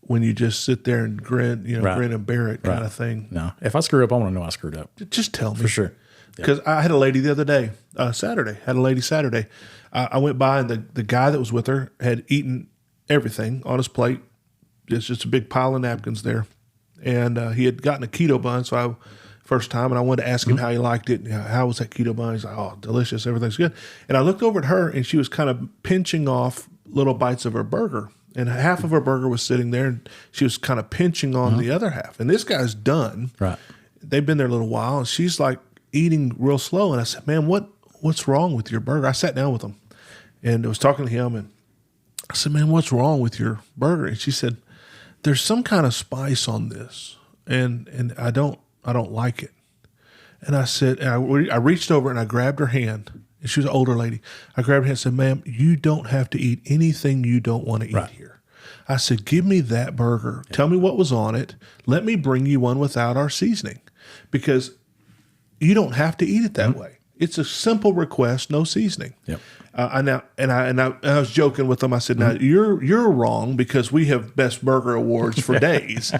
S1: when you just sit there and grin, grin and bear it kind of thing.
S2: No. If I screw up, I want to know I screwed up.
S1: Just tell me.
S2: For sure.
S1: Because I had a lady the other day, Saturday. I went by, and the guy that was with her had eaten everything on his plate. It's just a big pile of napkins there. And he had gotten a keto bun, first time, and I wanted to ask him how he liked it. How was that keto bun? He's like, oh, delicious. Everything's good. And I looked over at her, and she was kind of pinching off little bites of her burger. And half of her burger was sitting there, and she was kind of pinching on the other half. And this guy's done.
S2: Right.
S1: They've been there a little while, and she's like eating real slow. And I said, man, what's wrong with your burger? I sat down with him and I was talking to him, and I said, man, what's wrong with your burger? And she said, there's some kind of spice on this, and I don't like it. And I said, I reached over and I grabbed her hand, and she was an older lady. I grabbed her hand and said, ma'am, you don't have to eat anything you don't want to eat here. I said, give me that burger. Yeah. Tell me what was on it. Let me bring you one without our seasoning, because you don't have to eat it that way. It's a simple request, no seasoning.
S2: Yep.
S1: I was joking with them. I said, now you're wrong, because we have best burger awards for days,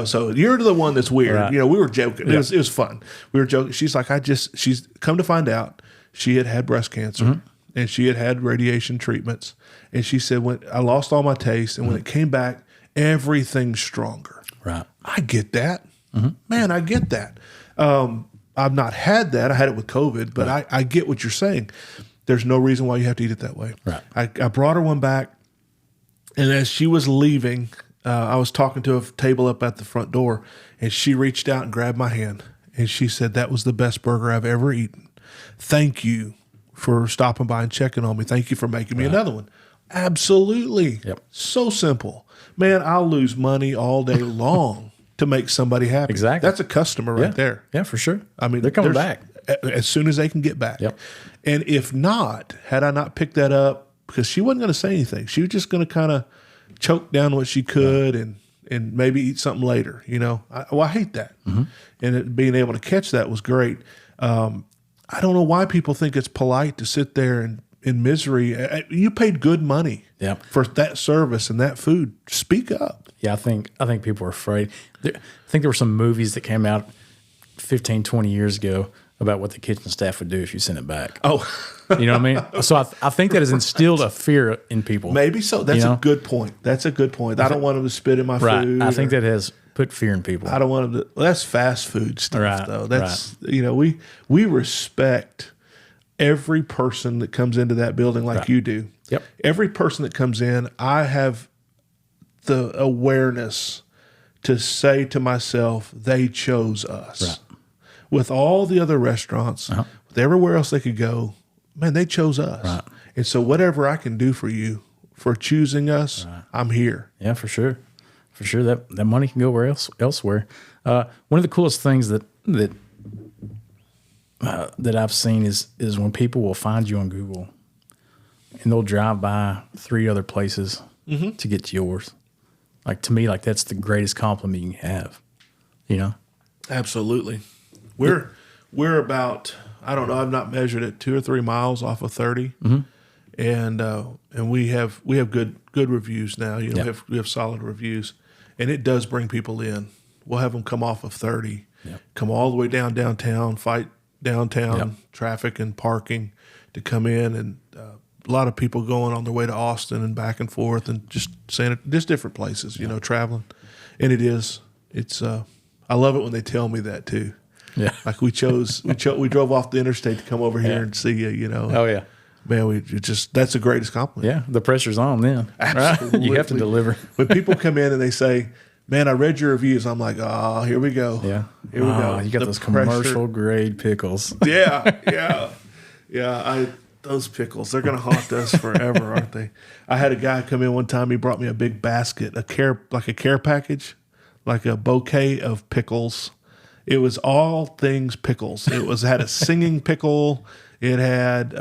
S1: so you're the one that's weird.
S2: Right.
S1: We were joking. Yeah. It was fun. We were joking. She's like, she's come to find out she had breast cancer and she had radiation treatments. And she said, when I lost all my taste, and when it came back, everything's stronger.
S2: Right.
S1: I get that. Man, I get that. I've not had that. I had it with COVID, but I get what you're saying. There's no reason why you have to eat it that way.
S2: Right.
S1: I brought her one back, and as she was leaving, I was talking to a table up at the front door, and she reached out and grabbed my hand, and she said, that was the best burger I've ever eaten. Thank you for stopping by and checking on me. Thank you for making me another one. Absolutely.
S2: Yep.
S1: So simple. Man, I'll lose money all day long to make somebody happy.
S2: Exactly.
S1: That's a customer right there.
S2: Yeah, for sure.
S1: I mean,
S2: they're coming back
S1: as soon as they can get back.
S2: Yep.
S1: And if not, had I not picked that up, because she wasn't going to say anything, she was just going to kind of choke down what she could and maybe eat something later. I hate that. And being able to catch that was great. I don't know why people think it's polite to sit there and in misery. You paid good money for that service and that food. Speak up.
S2: Yeah, I think people are afraid. I think there were some movies that came out 15, 20 years ago about what the kitchen staff would do if you sent it back.
S1: Oh.
S2: You know what I mean? So I think that has instilled a fear in people.
S1: Maybe so. That's a good point. That's a good point. I don't want them to spit in my food.
S2: I think that has put fear in people.
S1: I don't want them to. Well, that's fast food stuff, though. That's we respect every person that comes into that building like you do.
S2: Yep.
S1: Every person that comes in, I have the awareness to say to myself, they chose us.
S2: Right.
S1: With all the other restaurants, with everywhere else they could go, man, they chose us.
S2: Right.
S1: And so whatever I can do for you, for choosing us, I'm here.
S2: Yeah, for sure. For sure, that money can go elsewhere. One of the coolest things that I've seen is when people will find you on Google, and they'll drive by 3 other places to get to yours. Like, to me, like, that's the greatest compliment you can have, you know?
S1: Absolutely. We're about, I don't know, I've not measured it, 2 or 3 miles off of 30. And we have good reviews now. You know, we have solid reviews, and it does bring people in. We'll have them come off of 30, come all the way downtown, fight downtown traffic and parking to come in, and a lot of people going on their way to Austin and back and forth, and just different places, you know, traveling. And it's I love it when they tell me that too.
S2: Yeah,
S1: like we drove off the interstate to come over here and see you. You know.
S2: Oh yeah.
S1: Man, that's the greatest compliment.
S2: Yeah, the pressure's on then.
S1: Absolutely.
S2: Right? You have to deliver.
S1: When people come in and they say, man, I read your reviews, I'm like, oh, here we go.
S2: Yeah.
S1: Here we go.
S2: You got those commercial grade pickles.
S1: Yeah. Those pickles, they're going to haunt us forever, aren't they? I had a guy come in one time, he brought me a big basket, a care package, like a bouquet of pickles. It was all things pickles. It had a singing pickle. It had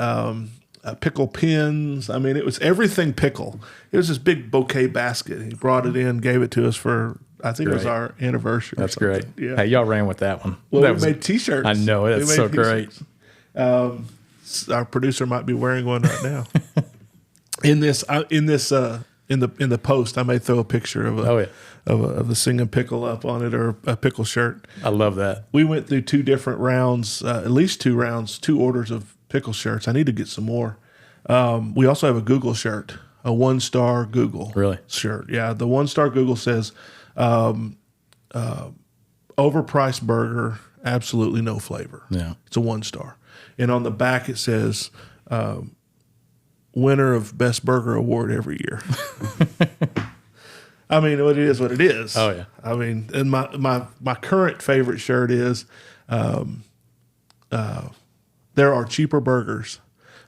S1: pickle pins. I mean, it was everything pickle. It was this big bouquet basket. He brought it in, gave it to us for, I think it was our anniversary.
S2: That's great.
S1: Yeah.
S2: Hey, y'all ran with that one.
S1: Well, we made T-shirts.
S2: I know, that's so great.
S1: Our producer might be wearing one right now. in the post, I may throw a picture of the singing pickle up on it, or a pickle shirt.
S2: I love that.
S1: We went through 2 different rounds, at least 2 rounds, 2 orders of pickle shirts. I need to get some more. We also have a Google shirt, a 1-star Google shirt. Yeah, the 1-star Google says, overpriced burger, absolutely no flavor. Yeah, it's a 1-star. And on the back it says, winner of best burger award every year. I mean, it is what it is.
S2: Oh yeah.
S1: I mean, and my current favorite shirt is, there are cheaper burgers,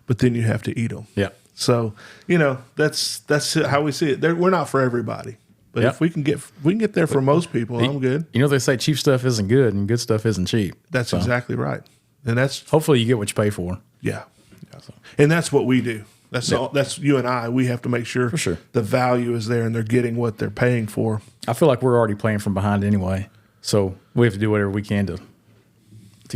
S1: but then you have to eat them.
S2: Yeah.
S1: So, you know, that's how we see it. We're not for everybody, but if we can get there for most people, I'm good.
S2: You know, they say cheap stuff isn't good and good stuff isn't cheap.
S1: That's exactly right. And that's
S2: hopefully you get what you pay for.
S1: Yeah. And that's what we do. That's you and I. We have to make sure, the value is there and they're getting what they're paying for.
S2: I feel like we're already playing from behind anyway, so we have to do whatever we can to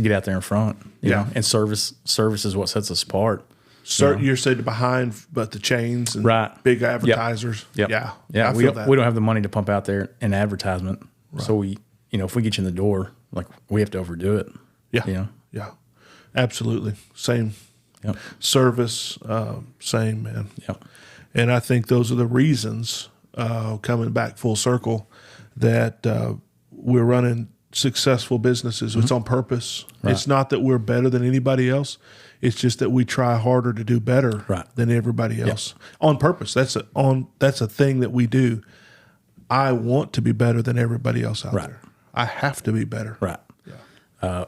S2: get out there in front. You know? And service is what sets us apart.
S1: You're saying behind, but the chains and big advertisers.
S2: Yep. Yeah. We don't have the money to pump out there an advertisement, so if we get you in the door, like, we have to overdo it.
S1: Yeah. Yeah. Absolutely. Same. Yep. Service, same, man.
S2: Yep.
S1: And I think those are the reasons, coming back full circle, that we're running successful businesses. It's on purpose. It's not that we're better than anybody else. It's just that we try harder to do better than everybody else on purpose. That's a thing that we do. I want to be better than everybody else out there. I have to be better.
S2: Right. Yeah.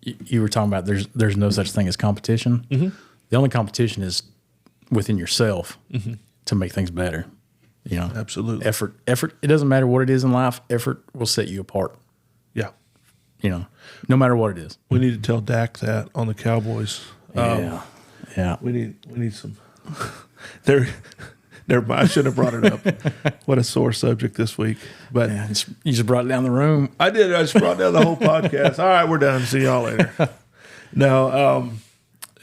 S2: You were talking about there's no such thing as competition. Mm-hmm. The only competition is within yourself to make things better. You know,
S1: absolutely.
S2: Effort. It doesn't matter what it is in life. Effort will set you apart.
S1: Yeah.
S2: You know, no matter what it is.
S1: We need to tell Dak that on the Cowboys.
S2: Yeah.
S1: We need some. I shouldn't have brought it up. What a sore subject this week. But
S2: you just brought it down the room.
S1: I did. I just brought down the whole podcast. All right, we're done. See y'all later. No,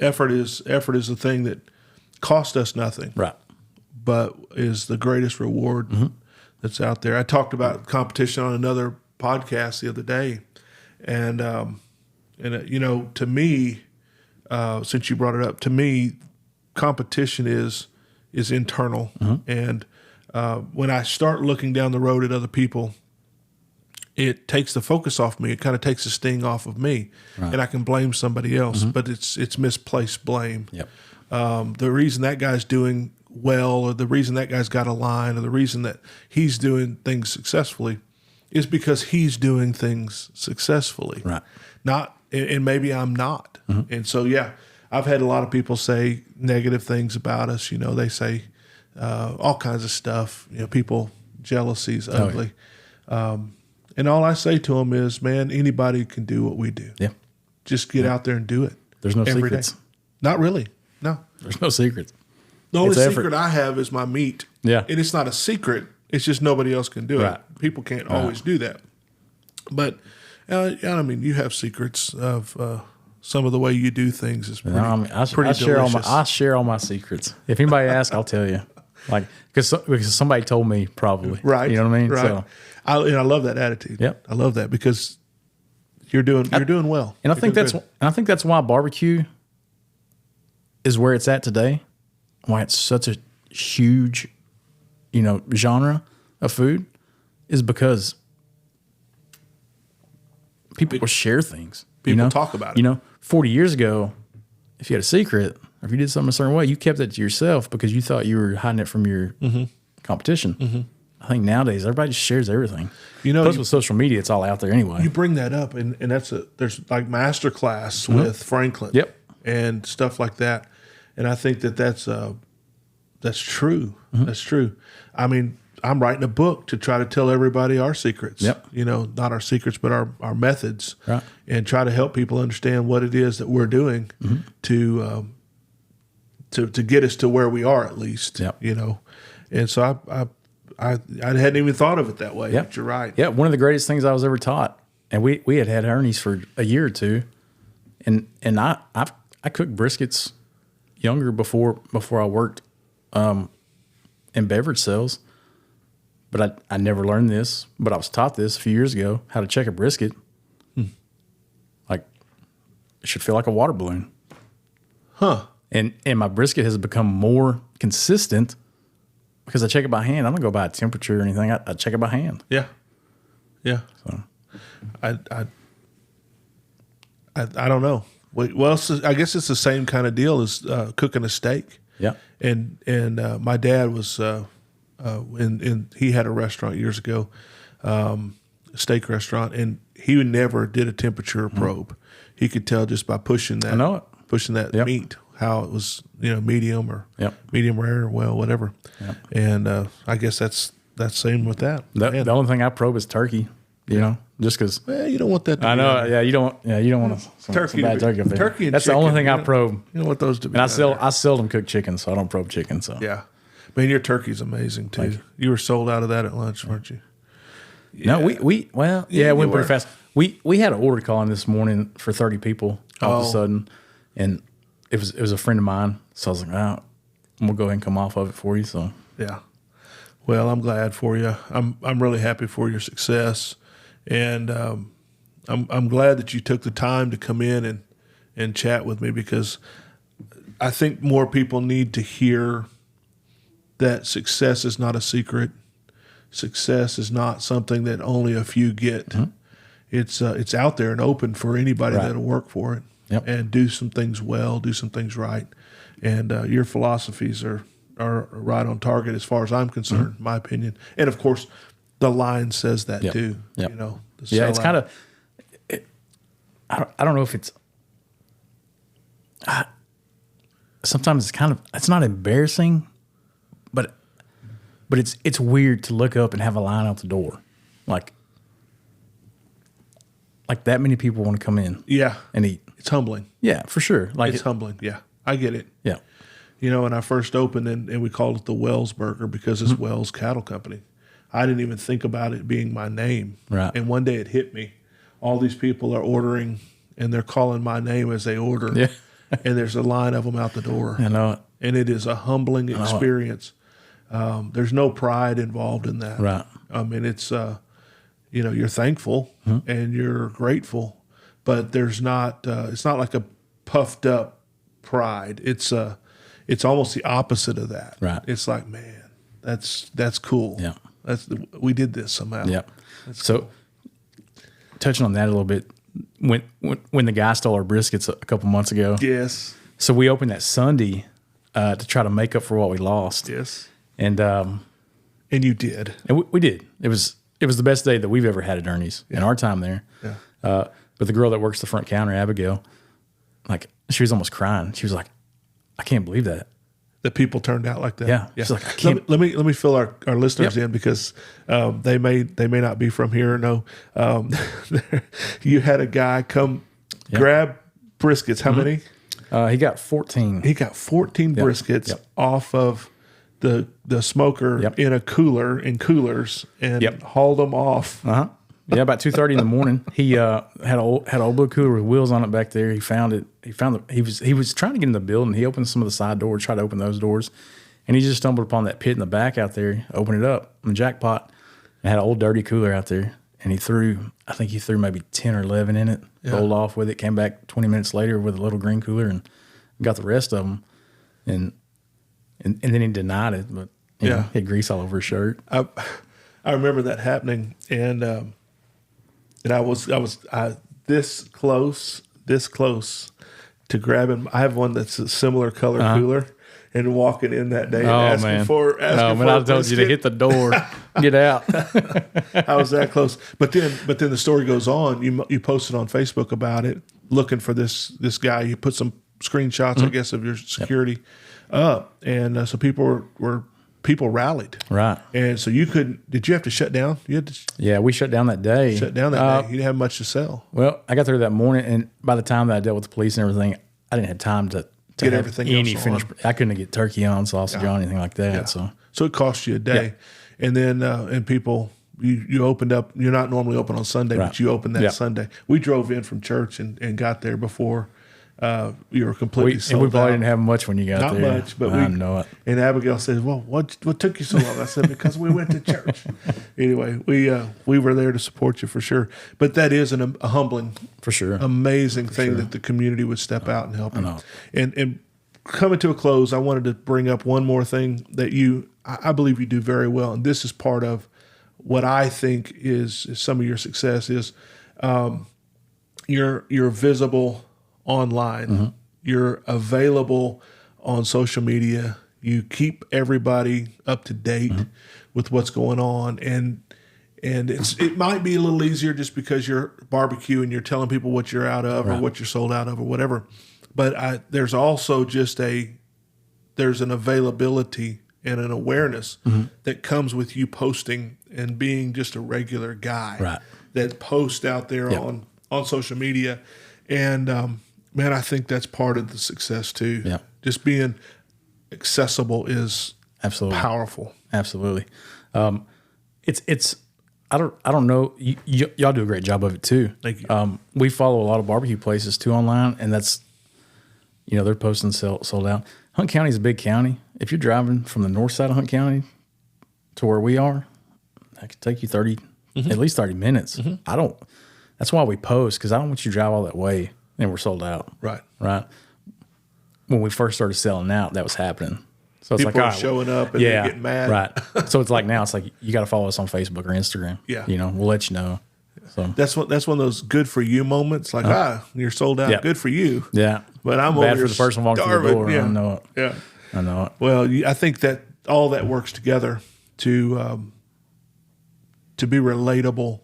S1: effort is the thing that cost us nothing.
S2: Right.
S1: But is the greatest reward that's out there. I talked about competition on another podcast the other day. And to me, since you brought it up, to me, competition is internal. And when I start looking down the road at other people, it takes the focus off me. It kind of takes the sting off of me, and I can blame somebody else. But it's misplaced blame.
S2: Yep.
S1: The reason that guy's doing well, or the reason that guy's got a line, or the reason that he's doing things successfully, is because he's doing things successfully.
S2: Right.
S1: And maybe I'm not. And so, I've had a lot of people say negative things about us. You know, they say all kinds of stuff. You know, people, jealousy's ugly. And all I say to them is, man, anybody can do what we do.
S2: Yeah.
S1: Just get out there and do it.
S2: There's no secrets.
S1: Not really. No.
S2: There's no secrets.
S1: The only
S2: it's
S1: secret
S2: effort.
S1: I have is my meat.
S2: Yeah.
S1: And it's not a secret. It's just nobody else can do
S2: Right.
S1: it. People can't always do that. But, I mean, you have secrets of some of the way you do things is pretty, pretty delicious.
S2: I share all my secrets. If anybody asks, I'll tell you. Like, because somebody told me probably.
S1: Right.
S2: You know what I mean?
S1: Right.
S2: So,
S1: I love that attitude.
S2: Yep.
S1: I love that because you're doing well.
S2: and I think that's why barbecue is where it's at today. Why it's such a huge, genre of food is because people will share things.
S1: People talk about it.
S2: 40 years ago, if you had a secret or if you did something a certain way, you kept it to yourself because you thought you were hiding it from your competition. Mm-hmm. I think nowadays everybody just shares everything. Plus with social media, it's all out there anyway.
S1: You bring that up, and there's like masterclass with Franklin,
S2: Yep.
S1: and stuff like that, and I think that's true.
S2: Mm-hmm.
S1: That's true. I mean, I'm writing a book to try to tell everybody our secrets.
S2: Yep.
S1: Not our secrets, but our methods,
S2: Right.
S1: and try to help people understand what it is that we're doing to get us to where we are at least.
S2: Yep.
S1: And so I hadn't even thought of it that way.
S2: Yep.
S1: But you're right.
S2: Yeah, one of the greatest things I was ever taught, and we had Ernie's for a year or two, and I cooked briskets younger before I worked in beverage sales, but I never learned this, but I was taught this a few years ago how to check a brisket. Like it should feel like a water balloon,
S1: Huh.
S2: and my brisket has become more consistent. Because I check it by hand. I don't go by a temperature or anything. I check it by hand.
S1: Yeah. Yeah.
S2: So
S1: I don't know. Well, I guess it's the same kind of deal as cooking a steak.
S2: yeah.
S1: And my dad was he had a restaurant years ago, a steak restaurant, and he never did a temperature probe. He could tell just by pushing that.
S2: I know it.
S1: Pushing that
S2: Yep.
S1: meat, how it was, medium or
S2: Yep.
S1: medium rare or well, whatever.
S2: Yep.
S1: And I guess that's same with that. Man.
S2: The only thing I probe is turkey. Just because.
S1: Well, you don't want that to
S2: I
S1: be
S2: know.
S1: on there.
S2: Yeah, you don't. Yeah, you don't want some
S1: Turkey,
S2: bad turkey up there.
S1: turkey and
S2: That's
S1: chicken,
S2: the only thing I
S1: know.
S2: probe.
S1: You don't want those to be.
S2: And
S1: on there.
S2: I seldom cook chicken, so I don't probe chicken. So
S1: Yeah, man, your turkey's amazing too. You were sold out of that at lunch, weren't you?
S2: No, we
S1: you
S2: went
S1: were.
S2: pretty fast. We had an order call in this morning for 30 people all of a sudden, and it was a friend of mine. So I was like, I'm gonna go ahead and come off of it for you. So
S1: Yeah. Well, I'm glad for you. I'm really happy for your success, and I'm glad that you took the time to come in and chat with me because I think more people need to hear that success is not a secret. Success is not something that only a few get. Mm-hmm. It's out there and open for anybody that'll work for it and do some things well, do some things right. And your philosophies are right on target as far as I'm concerned, in my opinion. And of course, the line says that too.
S2: Yep.
S1: It's
S2: kind of. I don't know if it's. Sometimes it's not embarrassing, but it's weird to look up and have a line out the door, like that many people want to come in.
S1: Yeah,
S2: and eat.
S1: It's humbling.
S2: Yeah, for sure.
S1: It's humbling. Yeah, I get it.
S2: Yeah.
S1: When I first opened and we called it the Wells Burger because it's Wells Cattle Company. I didn't even think about it being my name.
S2: Right.
S1: And one day it hit me. All these people are ordering and they're calling my name as they order.
S2: Yeah.
S1: And there's a line of them out the door.
S2: I know it.
S1: And it is a humbling experience. There's no pride involved in that.
S2: Right.
S1: I mean, it's, you're thankful and you're grateful, but there's not, it's not like a puffed up pride. It's almost the opposite of that.
S2: Right.
S1: It's like, man, that's cool.
S2: Yeah.
S1: We did this somehow.
S2: Yeah. So touching on that a little bit, when the guy stole our briskets a couple months ago.
S1: Yes.
S2: So we opened that Sunday to try to make up for what we lost.
S1: Yes.
S2: And
S1: you did.
S2: And we did. It was the best day that we've ever had at Ernie's in our time there.
S1: Yeah.
S2: But the girl that works the front counter, Abigail, she was almost crying. She was like, I can't believe that.
S1: That people turned out like that.
S2: Yeah. She's like, I can't.
S1: Let me fill our listeners in because they may not be from here. No, you had a guy come grab briskets. How many?
S2: He got 14.
S1: He got 14 briskets off of the smoker in a cooler, in coolers, and hauled them off.
S2: Yeah, about 2:30 in the morning. He had an old blue cooler with wheels on it back there. He found it. He was trying to get in the building. He opened some of the side doors, tried to open those doors, and he just stumbled upon that pit in the back out there. Opened it up, and jackpot, and had an old dirty cooler out there. And I think he threw maybe 10 or 11 in it. Rolled off with it. Came back 20 minutes later with a little green cooler and got the rest of them. And then he denied it, but you know, he had grease all over his shirt.
S1: I remember that happening, and I was this close to grabbing. I have one that's a similar color cooler, and walking in that day and asking for.
S2: I told you to hit the door, get out.
S1: I was that close, but then the story goes on. You posted on Facebook about it, looking for this guy. You put some screenshots, I guess, of your security up, and so people rallied.
S2: Right.
S1: And so did you have to shut down?
S2: Yeah, we shut down that day.
S1: You didn't have much to sell.
S2: Well, I got there that morning, and by the time that I dealt with the police and everything, I didn't have time to
S1: get everything
S2: any
S1: else
S2: finished. I couldn't get turkey on, sausage on, anything like that.
S1: Yeah. So it cost you a day. Yeah. And then, and people, you opened up, you're not normally open on Sunday, but you opened that Sunday. We drove in from church and got there before you were completely sold out.
S2: And we probably didn't have much when you got there.
S1: Not much, but
S2: I know it.
S1: And Abigail says, "Well, what took you so long?" I said, "Because we went to church." Anyway, we were there to support you for sure. But that is a humbling,
S2: for sure,
S1: amazing thing that the community would step out and help you. And coming to a close, I wanted to bring up one more thing that I believe you do very well, and this is part of what I think is some of your success is you're visible online. You're available on social media. You keep everybody up to date with what's going on, and it might be a little easier just because you're barbecue and you're telling people what you're out of or what you're sold out of or whatever. But there's also just there's an availability and an awareness that comes with you posting and being just a regular guy that posts out there on social media. And man, I think that's part of the success too.
S2: Yeah.
S1: Just being accessible is
S2: absolutely
S1: powerful.
S2: Absolutely. It's I don't know. Y'all do a great job of it too.
S1: Thank you.
S2: We follow a lot of barbecue places too online, and that's, they're posting sold out. Hunt County is a big county. If you're driving from the north side of Hunt County to where we are, that could take you at least 30 minutes. That's why we post, because I don't want you to drive all that way and we're sold out. Right. When we first started selling out, that was happening. So it's
S1: people are showing up and they're getting mad.
S2: Right. So it's like now, it's like you got to follow us on Facebook or Instagram. Yeah. We'll let you know. So
S1: that's one of those good for you moments. Like you're sold out. Good for you.
S2: Yeah.
S1: But I'm
S2: bad
S1: over
S2: for the person walking through the door.
S1: Yeah.
S2: I know it.
S1: Yeah.
S2: I know it.
S1: Well, I think that all that works together to be relatable.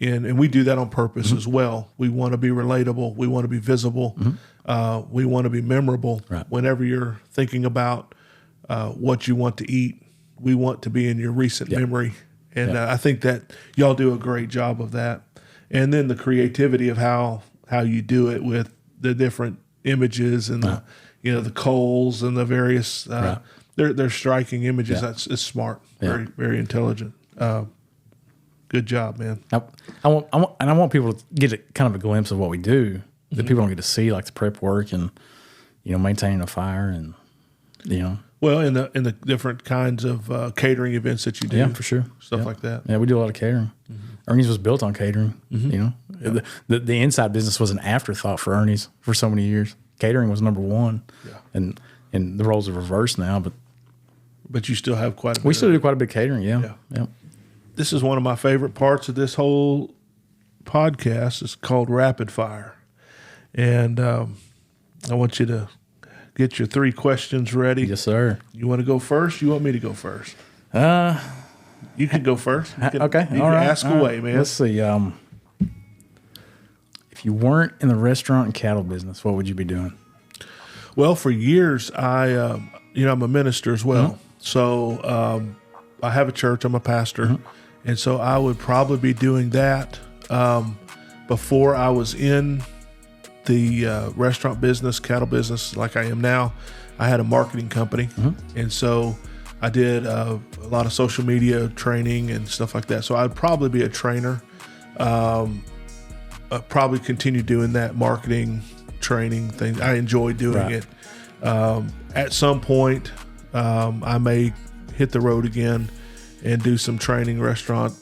S1: And we do that on purpose as well. We want to be relatable. We want to be visible. We want to be memorable. Whenever you're thinking about what you want to eat, we want to be in your recent memory. And I think that y'all do a great job of that. And then the creativity of how you do it with the different images and the coals and the various they're striking images. It's smart, very very intelligent. Good job, man.
S2: I want people to get kind of a glimpse of what we do that people don't get to see, like the prep work and maintaining a fire and
S1: Well, in the different kinds of catering events that you do,
S2: for sure,
S1: stuff like that.
S2: Yeah, we do a lot of catering. Ernie's was built on catering. The inside business was an afterthought for Ernie's for so many years. Catering was number one, and the roles are reversed now.
S1: But you still have quite a bit.
S2: We still do quite a bit of catering. Yeah.
S1: This is one of my favorite parts of this whole podcast. It's called Rapid Fire. And I want you to get your 3 questions ready.
S2: Yes, sir.
S1: You want to go first? You want me to go first? You can go first. You can ask away, man.
S2: Let's see. If you weren't in the restaurant and cattle business, what would you be doing?
S1: Well, for years, I'm a minister as well. So I have a church. I'm a pastor. And so I would probably be doing that before I was in the restaurant business, cattle business, like I am now, I had a marketing company, and so I did a lot of social media training and stuff like that. So I'd probably be a trainer. Probably continue doing that marketing training thing. I enjoy doing it. At some point, I may hit the road again and do some training restaurant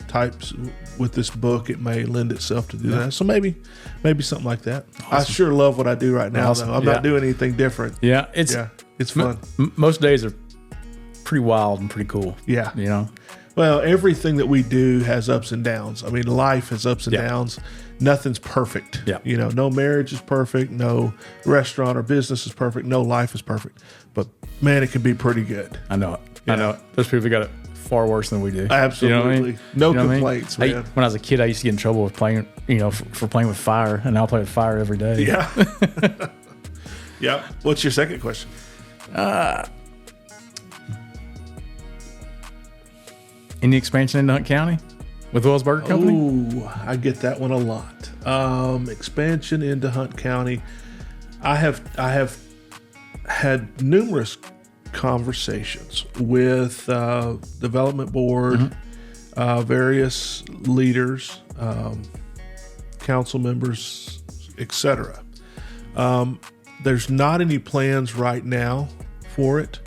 S1: types with this book. It may lend itself to do that. So maybe something like that. Awesome. I sure love what I do right now. Though. I'm not doing anything different.
S2: Yeah, it's
S1: fun.
S2: Most days are pretty wild and pretty cool.
S1: Yeah,
S2: you know.
S1: Well, everything that we do has ups and downs. I mean, life has ups and downs. Nothing's perfect.
S2: Yeah.
S1: You know, no marriage is perfect. No restaurant or business is perfect. No life is perfect. But man, it can be pretty good.
S2: I know it. Yeah. I know it. Those people got it far worse than we do.
S1: Absolutely.
S2: You know what I mean?
S1: No complaints, man.
S2: When I was a kid, I used to get in trouble with playing, for playing with fire, and now I play with fire every day.
S1: Yeah. Yeah. What's your second question?
S2: Any expansion into Hunt County with Wells Burger Company?
S1: Ooh, I get that one a lot. Expansion into Hunt County. I have had numerous conversations with development board, various leaders, council members, etc. There's not any plans right now for it.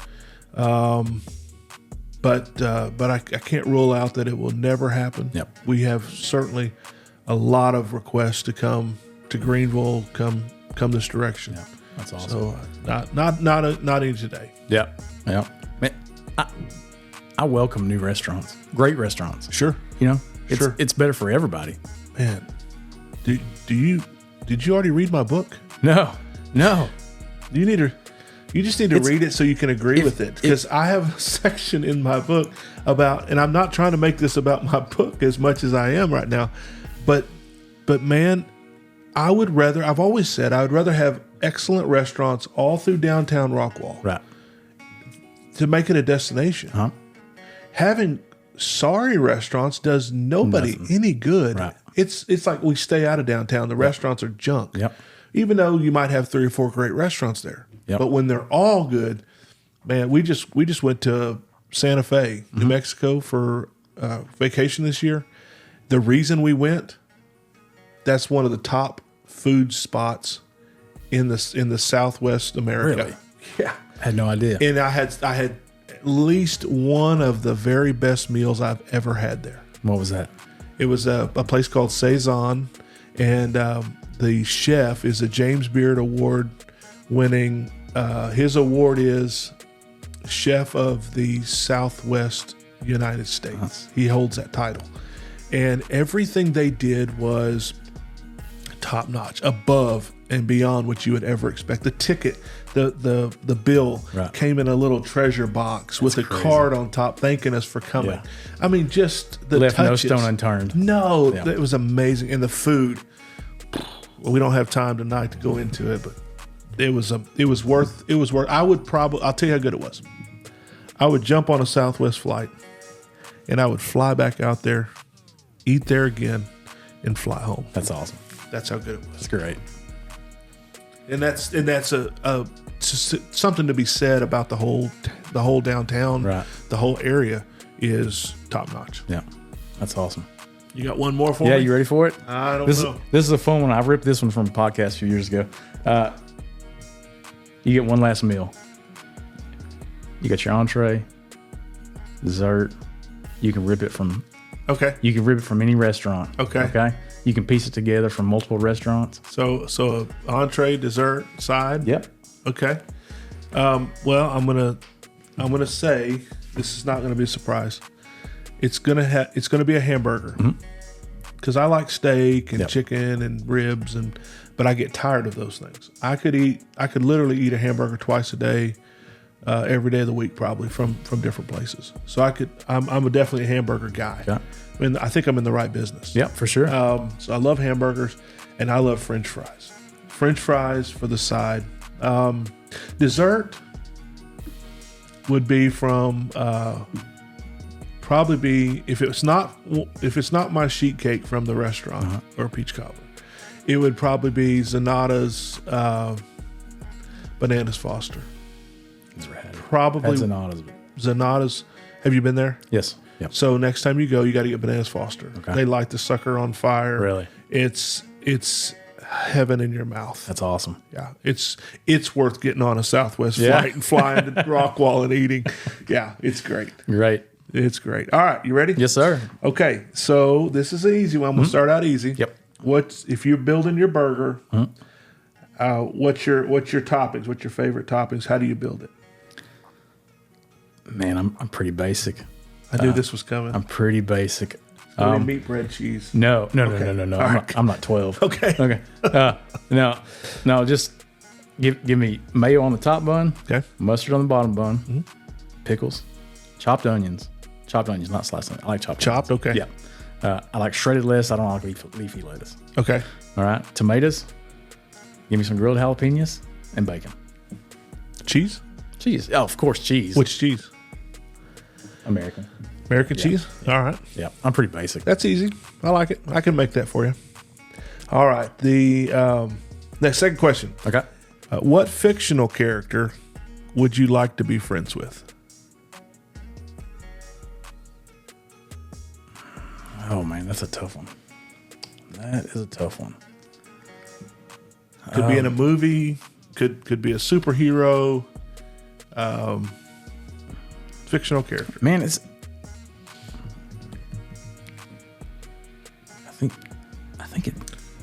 S1: But I can't rule out that it will never happen.
S2: Yep.
S1: We have certainly a lot of requests to come to Greenville, come this direction.
S2: Yeah, that's awesome.
S1: So not any today.
S2: Yeah, yeah. Man, I welcome new restaurants, great restaurants.
S1: Sure.
S2: It's better for everybody.
S1: Man, did you already read my book?
S2: No.
S1: You just need to read it so you can agree with it. Because I have a section in my book about, and I'm not trying to make this about my book as much as I am right now, but man, I've always said I would rather have excellent restaurants all through downtown Rockwall,
S2: right,
S1: to make it a destination. Having sorry restaurants does nobody any good.
S2: Right.
S1: It's like we stay out of downtown. The restaurants are junk.
S2: Yep.
S1: Even though you might have 3 or 4 great restaurants there.
S2: Yep.
S1: But when they're all good, man, we just went to Santa Fe, New Mexico for vacation this year. The reason we went, that's one of the top food spots in the Southwest America.
S2: Really?
S1: Yeah.
S2: I had no idea.
S1: And I had at least one of the very best meals I've ever had there.
S2: What was that?
S1: It was a place called Saison, and the chef is a James Beard Award winning. His award is Chef of the Southwest United States. He holds that title. And everything they did was top notch, above and beyond what you would ever expect. The ticket, the bill came in a little treasure box with a card on top thanking us for coming. Yeah. I mean, just the
S2: left
S1: touches.
S2: no stone unturned.
S1: No, it was amazing. And the food, well, we don't have time tonight to go into it, but it was worth. I'll tell you how good it was. I would jump on a Southwest flight and I would fly back out there, eat there again, and fly home.
S2: That's awesome.
S1: That's how good it was.
S2: That's great.
S1: And that's something to be said about the whole downtown,
S2: right.
S1: The whole area is top notch.
S2: Yeah, that's awesome.
S1: You got one more for me?
S2: Yeah, you ready for it?
S1: I don't know.
S2: This is a fun one. I ripped this one from a podcast a few years ago. You get one last meal. You got your entree, dessert. You can rip it from.
S1: Okay.
S2: You can rip it from any restaurant.
S1: Okay.
S2: Okay. You can piece it together from multiple restaurants.
S1: So entree, dessert, side.
S2: Yep.
S1: Okay. Well, I'm gonna say this is not gonna be a surprise. It's gonna be a hamburger because I like steak and chicken and ribs but I get tired of those things. I could literally eat a hamburger twice a day, every day of the week probably from different places. So I'm definitely a hamburger guy.
S2: Yeah.
S1: I mean, I think I'm in the right business.
S2: Yeah, for sure.
S1: So I love hamburgers and I love French fries. French fries for the side. Dessert would be from probably be if it's not my sheet cake from the restaurant or peach cobbler. It would probably be Zanata's Bananas Foster.
S2: It's rad.
S1: Probably
S2: Had Zanata's.
S1: Zanata's. Have you been there?
S2: Yes. Yep.
S1: So next time you go, you got to get Bananas Foster.
S2: Okay.
S1: They light the sucker on fire.
S2: Really?
S1: It's heaven in your mouth.
S2: That's awesome.
S1: Yeah, it's worth getting on a Southwest
S2: Yeah.
S1: flight and flying to Rockwall and eating. Yeah, it's great.
S2: Great.
S1: It's great. All right, you ready?
S2: Yes, sir.
S1: Okay, so this is an easy one. We'll start out easy.
S2: Yep.
S1: What's if you're building your burger? What's your toppings? What's your favorite toppings? How do you build it?
S2: Man, I'm pretty basic.
S1: I knew this was coming.
S2: I'm pretty basic.
S1: Meat, bread, cheese.
S2: No.
S1: Okay.
S2: No.
S1: All
S2: I'm not 12.
S1: Okay.
S2: Okay. No. Just give me mayo on the top bun.
S1: Okay.
S2: Mustard on the bottom bun. Pickles, chopped onions, not sliced onions. I like chopped.
S1: Chopped. Okay.
S2: Yeah. I like shredded lettuce. I don't like leafy lettuce.
S1: Okay.
S2: All right. Tomatoes. Give me some grilled jalapenos and bacon.
S1: Cheese.
S2: Cheese. Oh, of course, cheese.
S1: Which cheese?
S2: American.
S1: American cheese. All right.
S2: Yeah. I'm pretty basic.
S1: That's easy. I like it. I can make that for you. All right. The next second question.
S2: Okay.
S1: What fictional character would you like to be friends with?
S2: Oh man, that's a tough one. That is a tough one.
S1: Could be in a movie. Could be a superhero. Fictional character.
S2: Man, I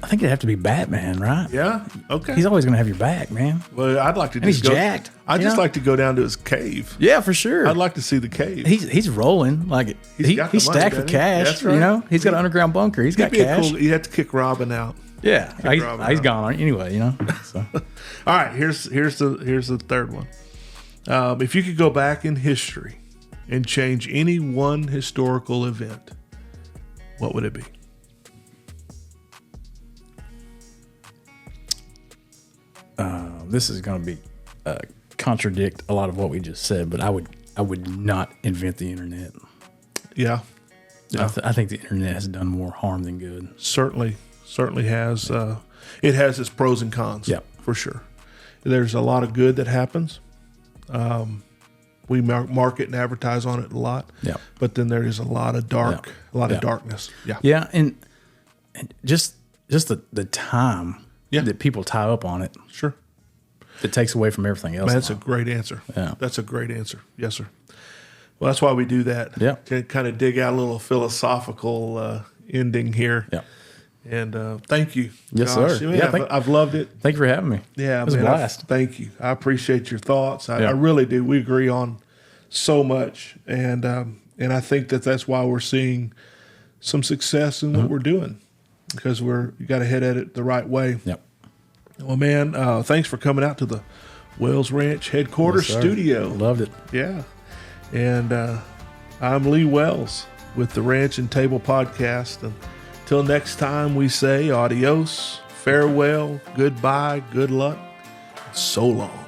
S2: think it'd have to be Batman, right?
S1: Yeah. Okay.
S2: He's always gonna have your back, man.
S1: Well, I'd like to.
S2: And he's jacked.
S1: I'd
S2: you
S1: just
S2: know?
S1: like to go down to his cave.
S2: Yeah, for sure.
S1: I'd like to see the cave.
S2: He's rolling like
S1: He's got the
S2: he's
S1: money,
S2: stacked with
S1: doesn't he?
S2: cash.
S1: That's right.
S2: You know, he's got an underground bunker. He's got
S1: He'd be a
S2: cash.
S1: cool. You have to kick Robin out.
S2: Yeah,
S1: Robin
S2: he's
S1: out.
S2: gone anyway. You know. So.
S1: All right. Here's the third one. If you could go back in history and change any one historical event, what would it be?
S2: This is going to be contradict a lot of what we just said, but I would not invent the internet.
S1: Yeah.
S2: I think the internet has done more harm than good.
S1: Certainly has. It has its pros and cons.
S2: Yeah.
S1: For sure. There's a lot of good that happens. We market and advertise on it a lot.
S2: Yeah.
S1: But then there is a lot of of darkness. Yeah.
S2: Yeah, and just the time that people tie up on it.
S1: Sure.
S2: It takes away from everything else.
S1: Man, that's a great answer.
S2: Yeah.
S1: That's a great answer. Yes, sir. Well, that's why we do that.
S2: Yeah.
S1: To kind of dig out a little philosophical ending here.
S2: Yeah.
S1: And thank you.
S2: Yes,
S1: Gosh,
S2: sir.
S1: man,
S2: Yeah,
S1: I've loved it.
S2: Thank you for having me.
S1: Yeah,
S2: it was a blast.
S1: Thank you. I appreciate your thoughts. I really do. We agree on so much, and I think that's why we're seeing some success in what we're doing, because you got to head at it the right way.
S2: Yep.
S1: Well, man, thanks for coming out to the Wells Ranch headquarters studio.
S2: Loved it.
S1: Yeah, and I'm Lee Wells with the Ranch and Table Podcast, and till next time, we say adios, farewell, goodbye, good luck, so long.